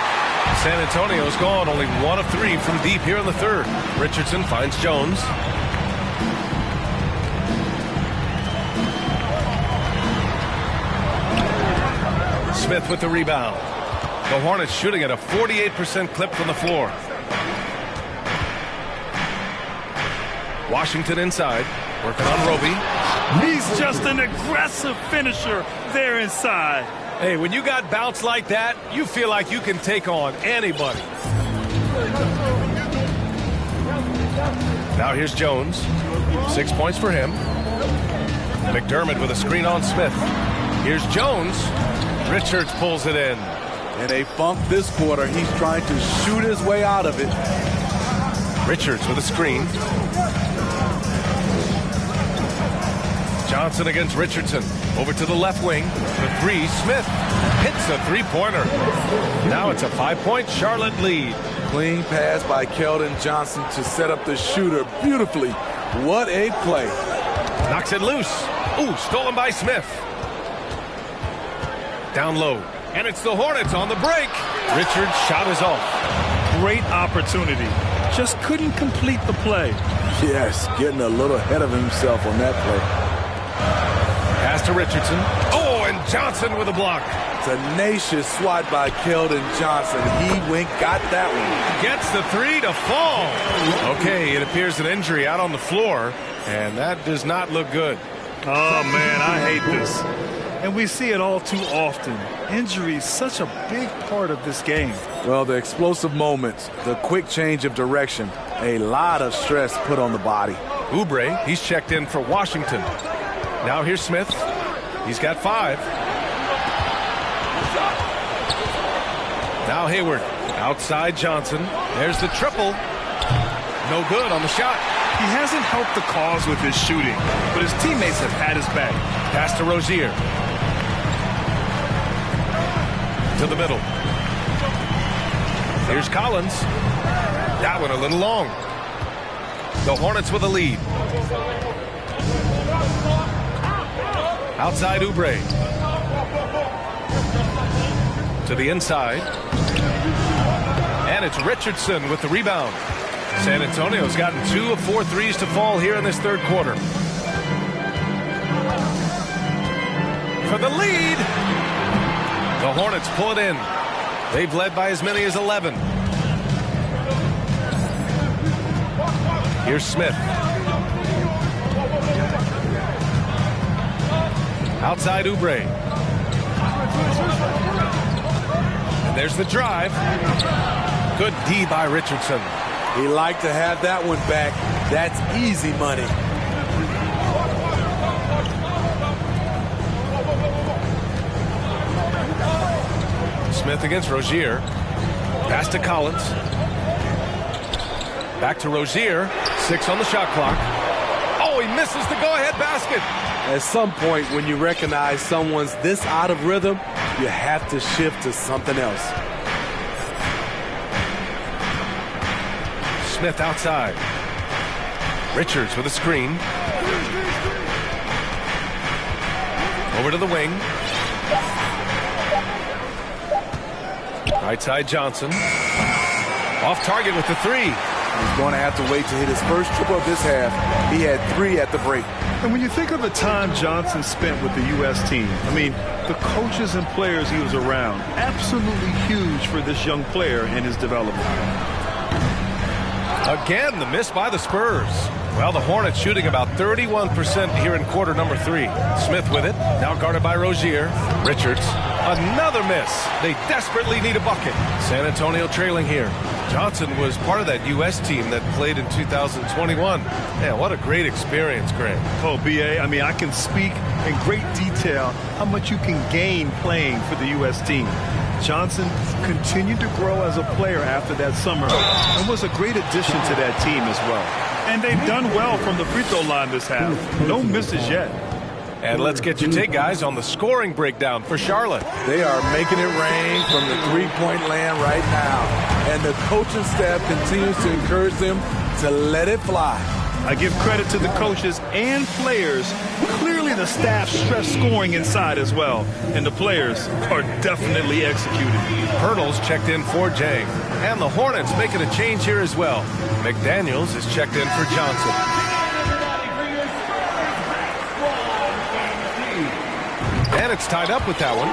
San Antonio's gone only 1 of 3 from deep here in the third. Richardson finds Jones. Smith with the rebound. The Hornets shooting at a 48% clip from the floor. Washington inside, working on Roby. He's just an aggressive finisher there inside. Hey, when you got bounce like that, you feel like you can take on anybody. Now here's Jones. 6 points for him. McDermott with a screen on Smith. Here's Jones. Richards pulls it in. In a funk this quarter, he's trying to shoot his way out of it. Richards with a screen. Johnson against Richardson. Over to the left wing. The 3, Smith hits a 3-pointer. Now it's a 5-point Charlotte lead. Clean pass by Keldon Johnson to set up the shooter beautifully. What a play. Knocks it loose. Ooh, stolen by Smith. Down low. And it's the Hornets on the break. Richards' shot is off. Great opportunity. Just couldn't complete the play. Yes, getting a little ahead of himself on that play. Pass to Richardson. Oh, and Johnson with a block. Tenacious swat by Keldon Johnson. He got that one. Gets the 3 to fall. Okay, it appears an injury out on the floor, and that does not look good. Oh, man, I hate this. And we see it all too often. Injury is such a big part of this game. Well, the explosive moments, the quick change of direction, a lot of stress put on the body. Oubre, he's checked in for Washington. Now here's Smith. He's got 5. Now Hayward. Outside Johnson. There's the triple. No good on the shot. He hasn't helped the cause with his shooting, but his teammates have had his back. Pass to Rozier. To the middle. Here's Collins. That one a little long. The Hornets with a lead. Outside Oubre. To the inside. And it's Richardson with the rebound. San Antonio's gotten 2 of 4 threes to fall here in this third quarter. For the lead. The Hornets pull it in. They've led by as many as 11. Here's Smith. Outside Oubre. And there's the drive. Good D by Richardson. He liked to have that one back. That's easy money. Smith against Rozier. Pass to Collins. Back to Rozier. 6 on the shot clock. Oh, he misses the go-ahead basket. At some point, when you recognize someone's this out of rhythm, you have to shift to something else. Smith outside. Richards with a screen. Over to the wing. Right side Johnson. Off target with the 3. He's going to have to wait to hit his first triple of this half. He had 3 at the break. And when you think of the time Johnson spent with the U.S. team, I mean, the coaches and players he was around, absolutely huge for this young player and his development. Again, the miss by the Spurs. Well, the Hornets shooting about 31% here in quarter number 3. Smith with it. Now guarded by Rozier. Richards. Another miss. They desperately need a bucket. San Antonio trailing here. Johnson was part of that U.S. team that played in 2021. Man, what a great experience, Grant. Oh, B.A., I mean, I can speak in great detail how much you can gain playing for the U.S. team. Johnson continued to grow as a player after that summer and was a great addition to that team as well. And they've done well from the free throw line this half. No misses yet. And let's get your take, guys, on the scoring breakdown for Charlotte. They are making it rain from the three-point land right now. And the coaching staff continues to encourage them to let it fly. I give credit to the coaches and players. Clearly the staff stressed scoring inside as well. And the players are definitely executing. Pirtle's checked in for Jang. And the Hornets making a change here as well. McDaniels is checked in for Johnson. And it's tied up with that one.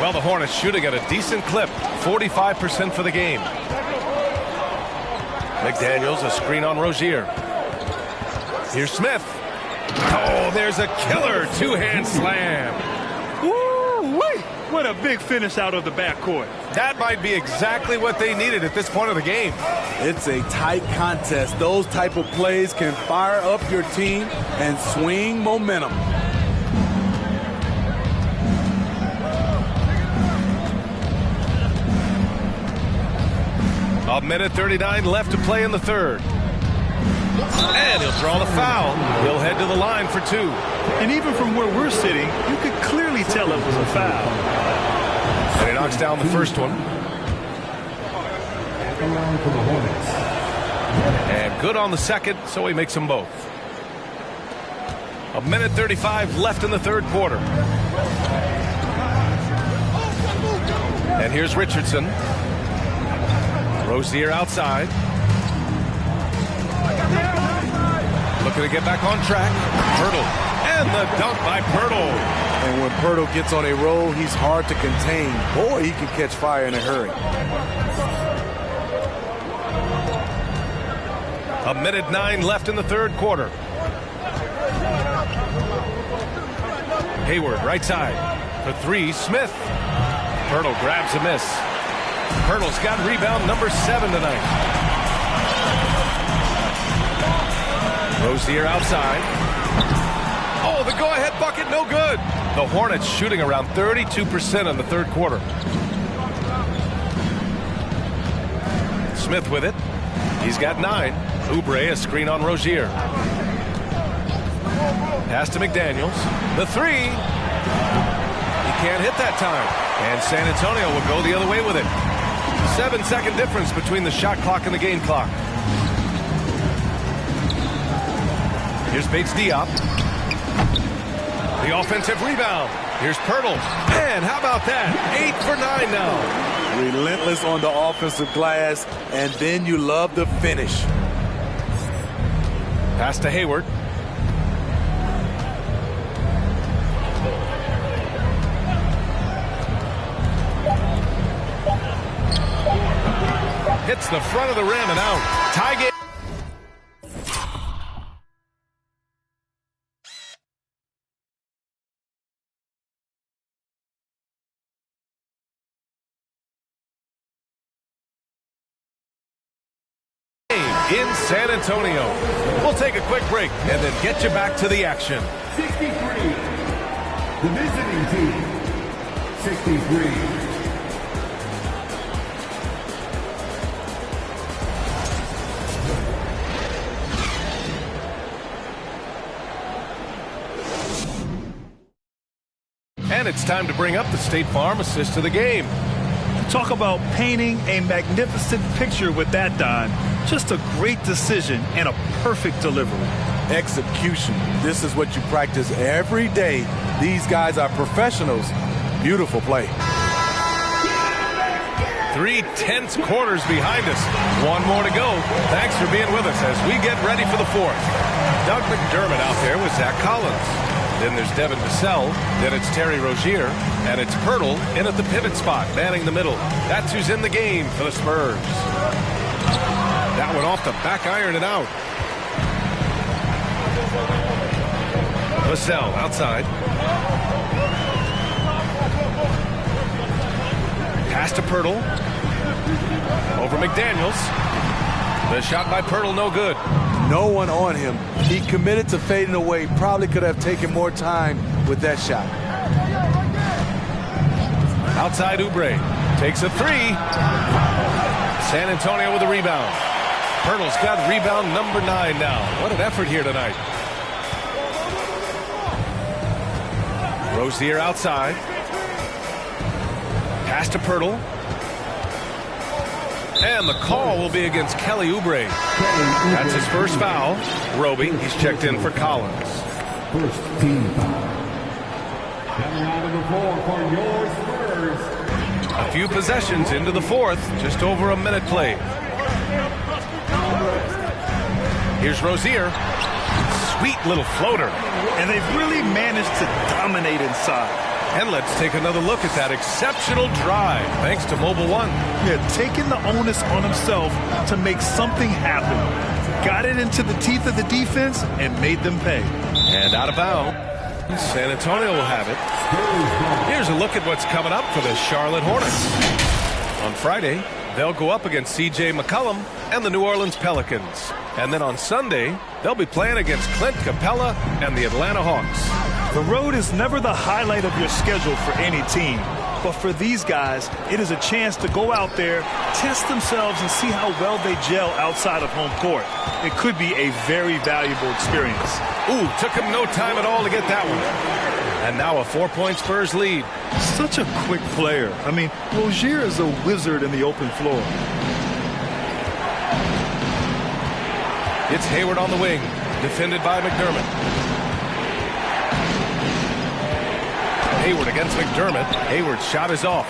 Well, the Hornets shooting at a decent clip. 45% for the game. McDaniels, a screen on Rozier. Here's Smith. Oh, there's a killer two-hand slam. Woo-wee! What a big finish out of the backcourt. That might be exactly what they needed at this point of the game. It's a tight contest. Those type of plays can fire up your team and swing momentum. A minute 39 left to play in the third. And he'll draw the foul. He'll head to the line for 2. And even from where we're sitting, you could clearly tell it was a foul. And he knocks down the first one. And good on the second, so he makes them both. A minute 35 left in the third quarter. And here's Richardson. Rozier outside. Looking to get back on track. Pirtle. And the dunk by Pirtle. And when Pirtle gets on a roll, he's hard to contain. Boy, he can catch fire in a hurry. A minute 9 left in the third quarter. Hayward, right side. For 3, Smith. Pirtle grabs a miss. Pirtle's got rebound number 7 tonight. Rozier outside. Oh, the go-ahead bucket, no good. The Hornets shooting around 32% in the third quarter. Smith with it. He's got 9. Oubre, a screen on Rozier. Pass to McDaniels. The 3. He can't hit that time. And San Antonio will go the other way with it. 7-second difference between the shot clock and the game clock. Here's Bates Diop. The offensive rebound. Here's Pirtle. And how about that? 8 for 9 now. Relentless on the offensive glass, and then you love the finish. Pass to Hayward. Hits the front of the rim and out. Tie game. in San Antonio. We'll take a quick break and then get you back to the action. 63. The visiting team. 63. And it's time to bring up the State Farm assist to the game. Talk about painting a magnificent picture with that, Don. Just a great decision and a perfect delivery. Execution. This is what you practice every day. These guys are professionals. Beautiful play. 3 tense quarters behind us. One more to go. Thanks for being with us as we get ready for the fourth. Doug McDermott out there with Zach Collins. Then there's Devin Vassell. Then it's Terry Rozier. And it's Pirtle in at the pivot spot, manning the middle. That's who's in the game for the Spurs. That one off the back iron and out. Vassell outside. Pass to Pirtle. Over McDaniels. The shot by Pirtle, no good. No one on him. He committed to fading away. Probably could have taken more time with that shot. Outside Oubre. Takes a three. San Antonio with a rebound. Pirtle's got rebound number 9 now. What an effort here tonight. Rozier outside. Pass to Pirtle. And the call will be against Kelly Oubre. That's his first foul. Roby, he's checked in for Collins. First team foul. Coming out of the floor for your Spurs. A few possessions into the fourth. Just over a minute played. Here's Rozier. Sweet little floater. And they've really managed to dominate inside. And let's take another look at that exceptional drive, thanks to Mobile One. Yeah, taking the onus on himself to make something happen. Got it into the teeth of the defense and made them pay. And out of bounds. San Antonio will have it. Here's a look at what's coming up for the Charlotte Hornets. On Friday, they'll go up against C.J. McCollum and the New Orleans Pelicans. And then on Sunday, they'll be playing against Clint Capella and the Atlanta Hawks. The road is never the highlight of your schedule for any team. But for these guys, it is a chance to go out there, test themselves, and see how well they gel outside of home court. It could be a very valuable experience. Ooh, took him no time at all to get that one. And now a 4-point Spurs lead. Such a quick player. I mean, Rozier is a wizard in the open floor. It's Hayward on the wing, defended by McDermott. Hayward against McDermott. Hayward's shot is off.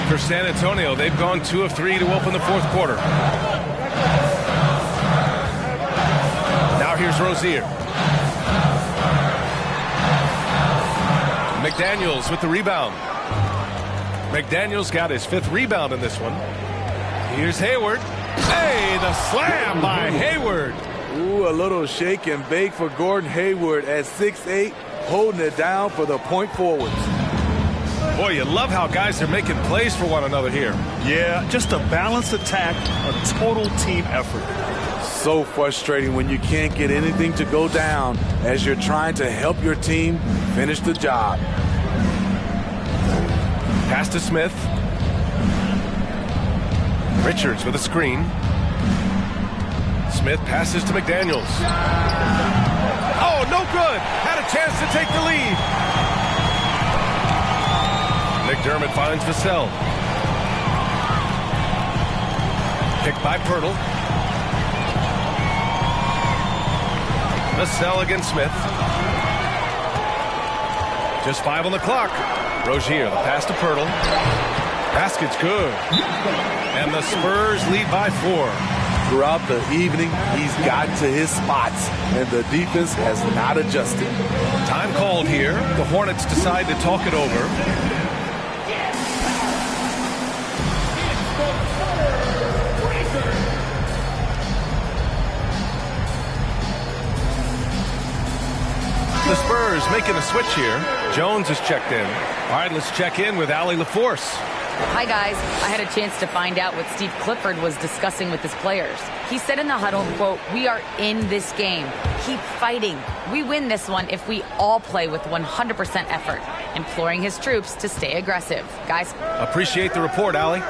For San Antonio, they've gone 2 of 3 to open the fourth quarter. Now here's Rozier. McDaniels with the rebound. McDaniels got his 5th rebound in this one. Here's Hayward. Hey, the slam by Hayward. Ooh, a little shake and bake for Gordon Hayward at 6'8", holding it down for the point forwards. Boy, you love how guys are making plays for one another here. Yeah, just a balanced attack, a total team effort. So frustrating when you can't get anything to go down as you're trying to help your team finish the job. Pass to Smith. Richards with a screen. Smith passes to McDaniels. Oh, no good. Had a chance to take the lead. McDermott finds Vassell. Picked by Pirtle. Vassell against Smith. Just 5 on the clock. Rozier, the pass to Pirtle. Basket's good. And the Spurs lead by 4. Throughout the evening, he's gotten to his spots, and the defense has not adjusted. Time called here. The Hornets decide to talk it over. The Spurs making a switch here. Jones is checked in. All right, let's check in with Allie LaForce. Hi, guys. I had a chance to find out what Steve Clifford was discussing with his players. He said in the huddle, quote, "We are in this game. Keep fighting. We win this one if we all play with 100% effort," imploring his troops to stay aggressive. Guys. Appreciate the report, Allie.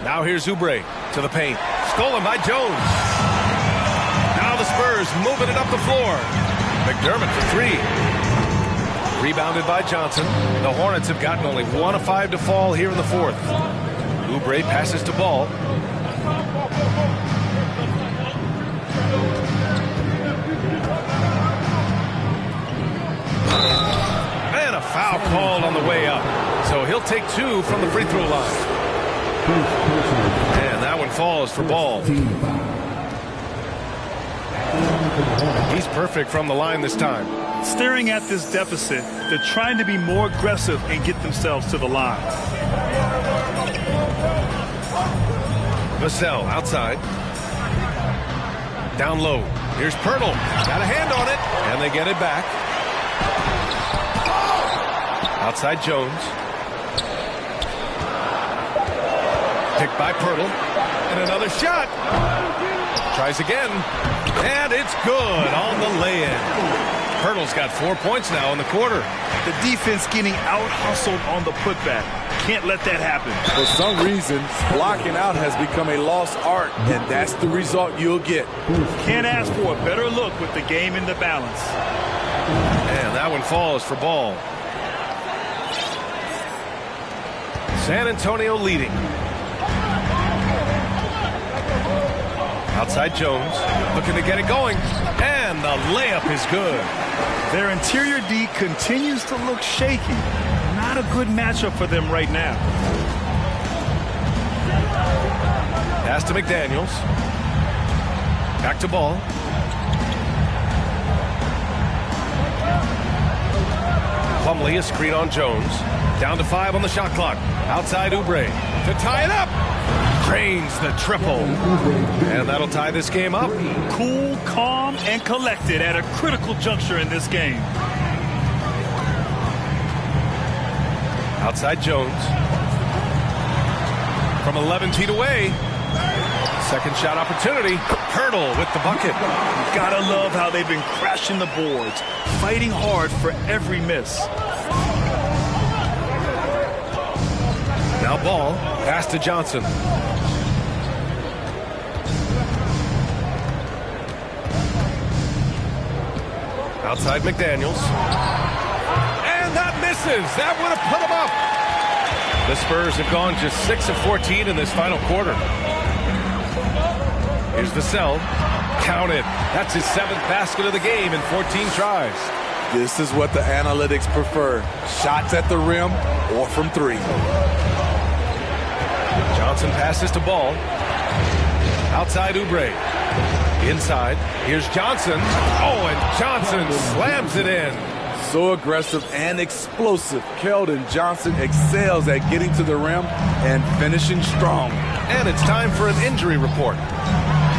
Now here's Oubre to the paint. Stolen by Jones. Now the Spurs moving it up the floor. McDermott for three. Rebounded by Johnson. The Hornets have gotten only 1 of 5 to fall here in the fourth. Oubre passes to Ball. And a foul called on the way up. So he'll take 2 from the free throw line. And that one falls for Ball. He's perfect from the line this time. Staring at this deficit, they're trying to be more aggressive and get themselves to the line. Vassell outside. Down low. Here's Pirtle. Got a hand on it. And they get it back. Outside Jones. Picked by Pirtle. And another shot. Tries again. And it's good on the lay-in. Pirtle's got 4 points now in the quarter. The defense getting out-hustled on the putback. Can't let that happen. For some reason, blocking out has become a lost art, and that's the result you'll get. Can't ask for a better look with the game in the balance. And that one falls for Ball. San Antonio leading. Outside Jones, looking to get it going, and the layup is good. Their interior D continues to look shaky. Not a good matchup for them right now. Pass to McDaniels. Back to Ball. Plumlee, a screen on Jones. Down to 5 on the shot clock. Outside Oubre to tie it up. Drains the triple. And that'll tie this game up. Cool, calm, and collected at a critical juncture in this game. Outside Jones. From 11 feet away. Second shot opportunity. Pirtle with the bucket. Gotta love how they've been crashing the boards. Fighting hard for every miss. Now Ball. Pass to Johnson. Outside McDaniels. And that misses. That would have put him up. The Spurs have gone just 6 of 14 in this final quarter. Here's Vassell. Counted. That's his 7th basket of the game in 14 tries. This is what the analytics prefer. Shots at the rim or from 3. Johnson passes to Ball. Outside Oubre. Inside. Here's Johnson. Oh, and Johnson slams it in. So aggressive and explosive. Keldon Johnson excels at getting to the rim and finishing strong. And it's time for an injury report.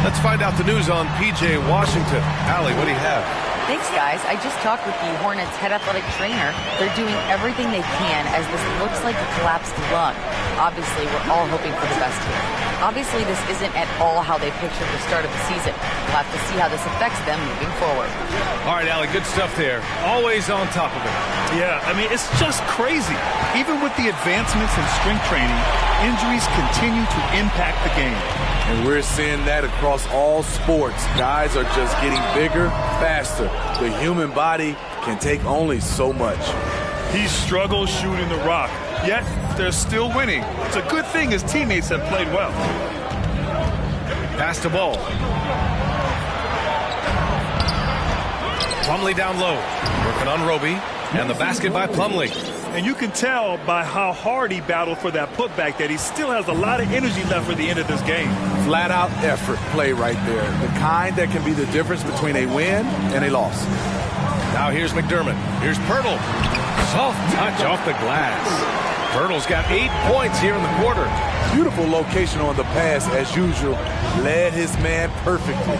Let's find out the news on P.J. Washington. Allie, what do you have? Thanks, guys. I just talked with the Hornets head athletic trainer. They're doing everything they can as this looks like a collapsed lung. Obviously, we're all hoping for the best here. Obviously, this isn't at all how they pictured the start of the season. We'll have to see how this affects them moving forward. All right, Allie, good stuff there. Always on top of it. Yeah, I mean, it's just crazy. Even with the advancements in strength training, injuries continue to impact the game. And we're seeing that across all sports. Guys are just getting bigger, faster. The human body can take only so much. He struggles shooting the rock, yet they're still winning. It's a good thing his teammates have played well. Pass to Ball. Plumlee down low. Working on Roby. And the basket by Plumlee. And you can tell by how hard he battled for that putback that he still has a lot of energy left for the end of this game. Flat out effort play right there. The kind that can be the difference between a win and a loss. Now here's McDermott. Here's Pirtle. Soft touch off the glass. Pirtle's got 8 points here in the quarter. Beautiful location on the pass as usual. Led his man perfectly.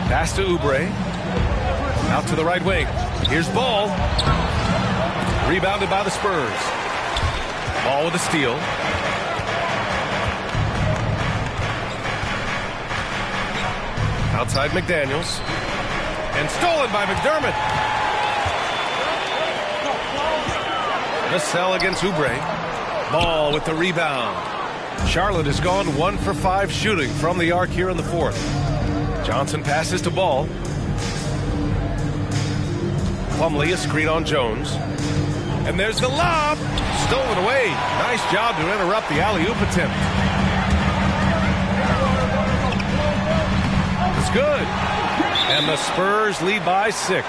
Pass to Oubre. Out to the right wing. Here's Ball. Rebounded by the Spurs. Ball with a steal. Outside McDaniels. And stolen by McDermott. Vassell against Oubre. Ball with the rebound. Charlotte has gone 1 for 5 shooting from the arc here in the fourth. Johnson passes to Ball. Plumlee, a screen on Jones. And there's the lob. Stolen away. Nice job to interrupt the alley-oop attempt. It's good. And the Spurs lead by 6.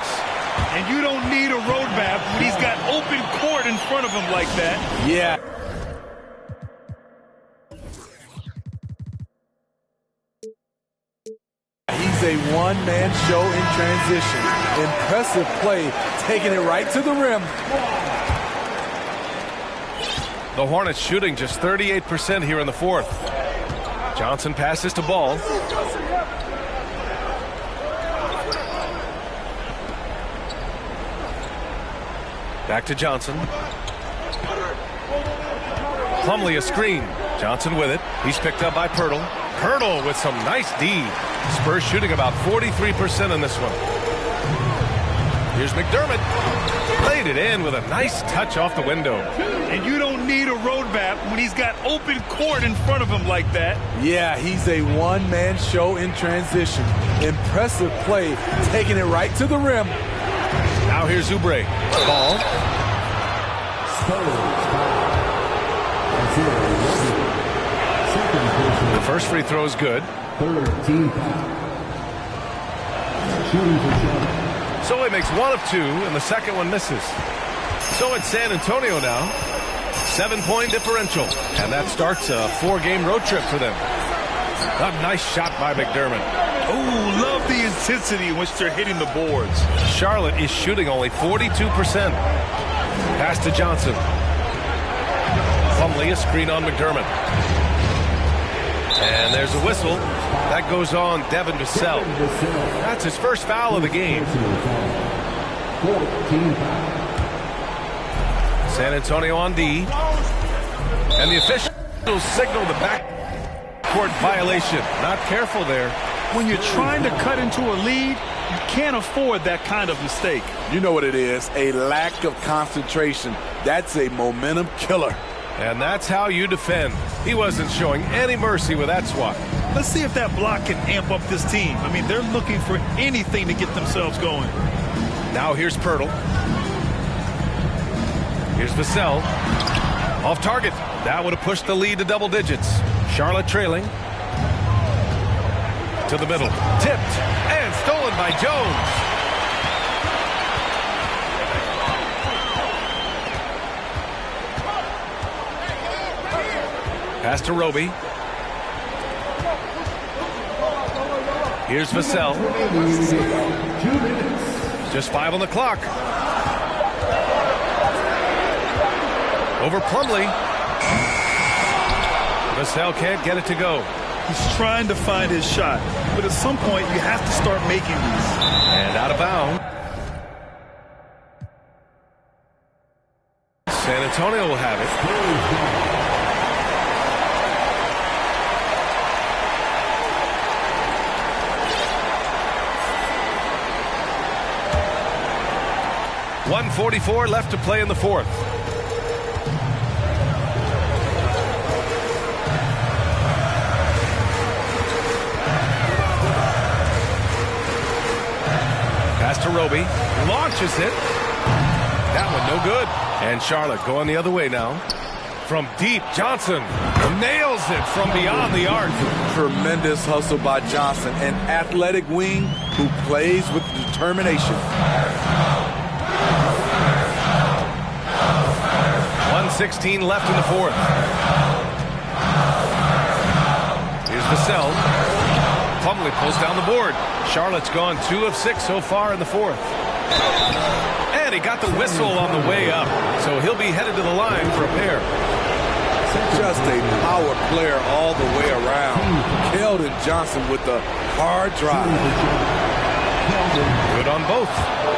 And you don't need a roadmap when he's got open court in front of him like that. Yeah. He's a one-man show in transition. Impressive play, taking it right to the rim. The Hornets shooting just 38% here in the fourth. Johnson passes to Ball. Back to Johnson. Plumlee a screen. Johnson with it. He's picked up by Pirtle. Pirtle with some nice D. Spurs shooting about 43% in this one. Here's McDermott. Laid it in with a nice touch off the window. And you don't need a roadmap when he's got open court in front of him like that. Yeah, he's a one-man show in transition. Impressive play, taking it right to the rim. Now here's Oubre. Ball. The first free throw is good. So he makes 1 of 2, and the second one misses. So it's San Antonio now. 7-point differential. And that starts a 4-game road trip for them. A nice shot by McDermott. Oh, love the intensity in which they're hitting the boards. Charlotte is shooting only 42%. Pass to Johnson. Plumlee, a screen on McDermott. And there's a whistle. That goes on Devin Vassell. That's his first foul of the game. San Antonio on D. And the officials signal the backcourt violation. Not careful there. When you're trying to cut into a lead, you can't afford that kind of mistake. You know what it is, a lack of concentration. That's a momentum killer. And that's how you defend. He wasn't showing any mercy with that swat. Let's see if that block can amp up this team. I mean, they're looking for anything to get themselves going. Now here's Pirtle. Here's Vassell. Off target. That would have pushed the lead to double digits. Charlotte trailing. To the middle. Tipped and stolen by Jones. Pass to Roby. Here's Vassell. Just 5 on the clock. Over Plumlee. Vassell can't get it to go. He's trying to find his shot, but at some point you have to start making these. And out of bounds. San Antonio will have it. 1:44 left to play in the fourth. Pass to Roby. Launches it. That one no good. And Charlotte going the other way now. From deep, Johnson nails it from beyond the arc. Tremendous hustle by Johnson, an athletic wing who plays with determination. 1:16 left in the fourth. Here's Vassell. Plumlee pulls down the board. Charlotte's gone 2 of 6 so far in the fourth. And he got the whistle on the way up, so he'll be headed to the line for a pair. Just a power player all the way around. Keldon Johnson with the hard drive. Good on both.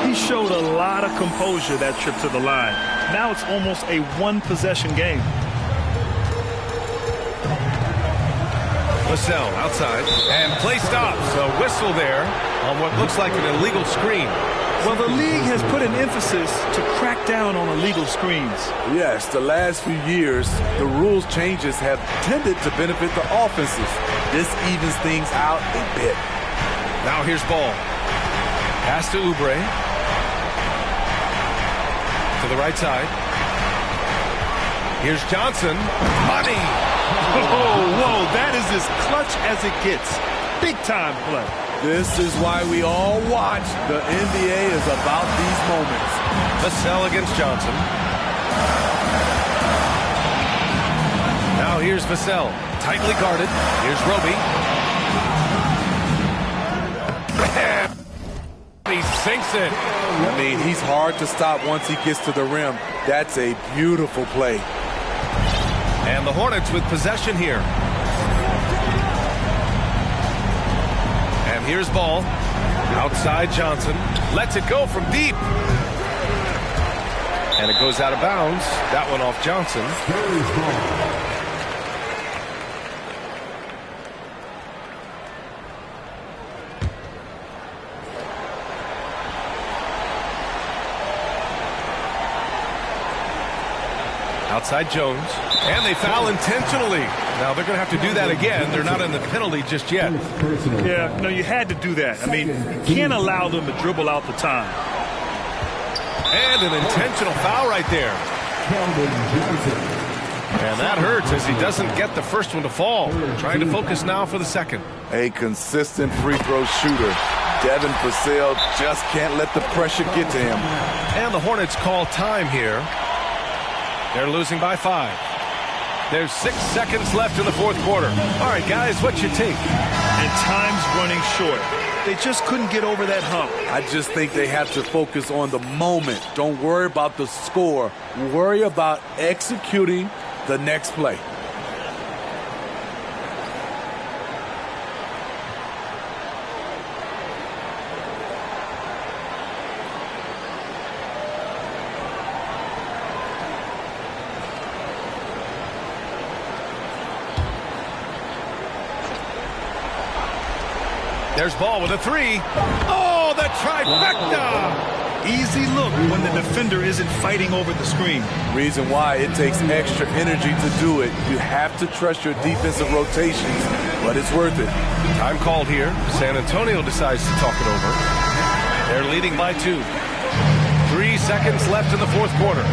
He showed a lot of composure that trip to the line. Now it's almost a one-possession game. Vassell outside, and play stops. A whistle there on what looks like an illegal screen. Well, the league has put an emphasis to crack down on illegal screens. Yes, the last few years, the rules changes have tended to benefit the offenses. This evens things out a bit. Now here's ball. Pass to Oubre. To the right side. Here's Johnson. Money! Whoa, that is as clutch as it gets. Big time play. This is why we all watch. The NBA is about these moments. Vassell against Johnson. Now here's Vassell. Tightly guarded. Here's Roby. He sinks it. I mean, he's hard to stop once he gets to the rim. That's a beautiful play. And the Hornets with possession here. And here's ball. Outside Johnson. Lets it go from deep. And it goes out of bounds. That one off Johnson. Outside Jones. And they foul intentionally. Now they're going to have to do that again. They're not in the penalty just yet. Yeah, no, you had to do that. I mean, you can't allow them to dribble out the time. And an intentional foul right there. And that hurts as he doesn't get the first one to fall. Trying to focus now for the second. A consistent free throw shooter. Devin Vassell just can't let the pressure get to him. And the Hornets call time here. They're losing by 5. There's 6 seconds left in the fourth quarter. All right, guys, what's your take? And time's running short. They just couldn't get over that hump. I just think they have to focus on the moment. Don't worry about the score. Worry about executing the next play. There's ball with a 3. Oh, the trifecta! Easy look when the defender isn't fighting over the screen. Reason why it takes extra energy to do it. You have to trust your defensive rotations, but it's worth it. Time called here. San Antonio decides to talk it over. They're leading by 2. 3 seconds left in the fourth quarter.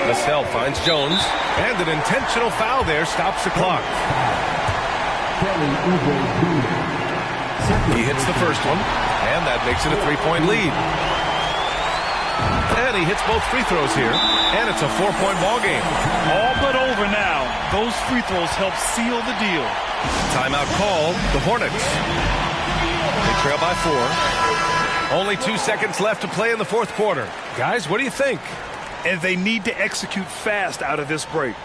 Vassell finds Jones, and an intentional foul there stops the clock. He hits the first one, and that makes it a 3-point lead. And he hits both free throws here, and it's a 4-point ball game. All but over now. Those free throws help seal the deal. Timeout called, the Hornets. They trail by 4. Only 2 seconds left to play in the fourth quarter. Guys, what do you think? And they need to execute fast out of this break.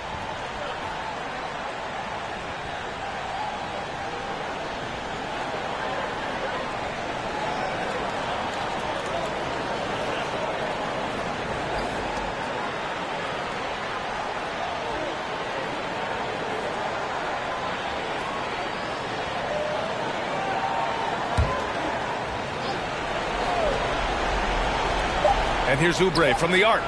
And here's Oubre from the arc.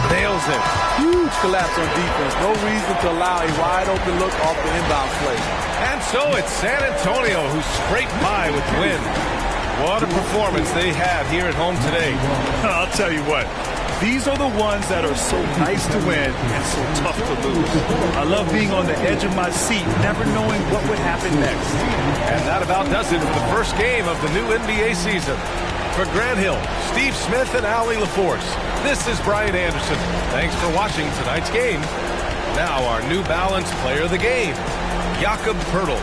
Nails it. Huge collapse on defense. No reason to allow a wide open look off the inbound play. And so it's San Antonio who scraped by with the win. What a performance they had here at home today. I'll tell you what. These are the ones that are so nice to win and so tough to lose. I love being on the edge of my seat, never knowing what would happen next. And that about does it for the first game of the new NBA season. For Grant Hill, Steve Smith, and Allie LaForce, this is Brian Anderson. Thanks for watching tonight's game. Now our New Balance player of the game, Jakob Poeltl.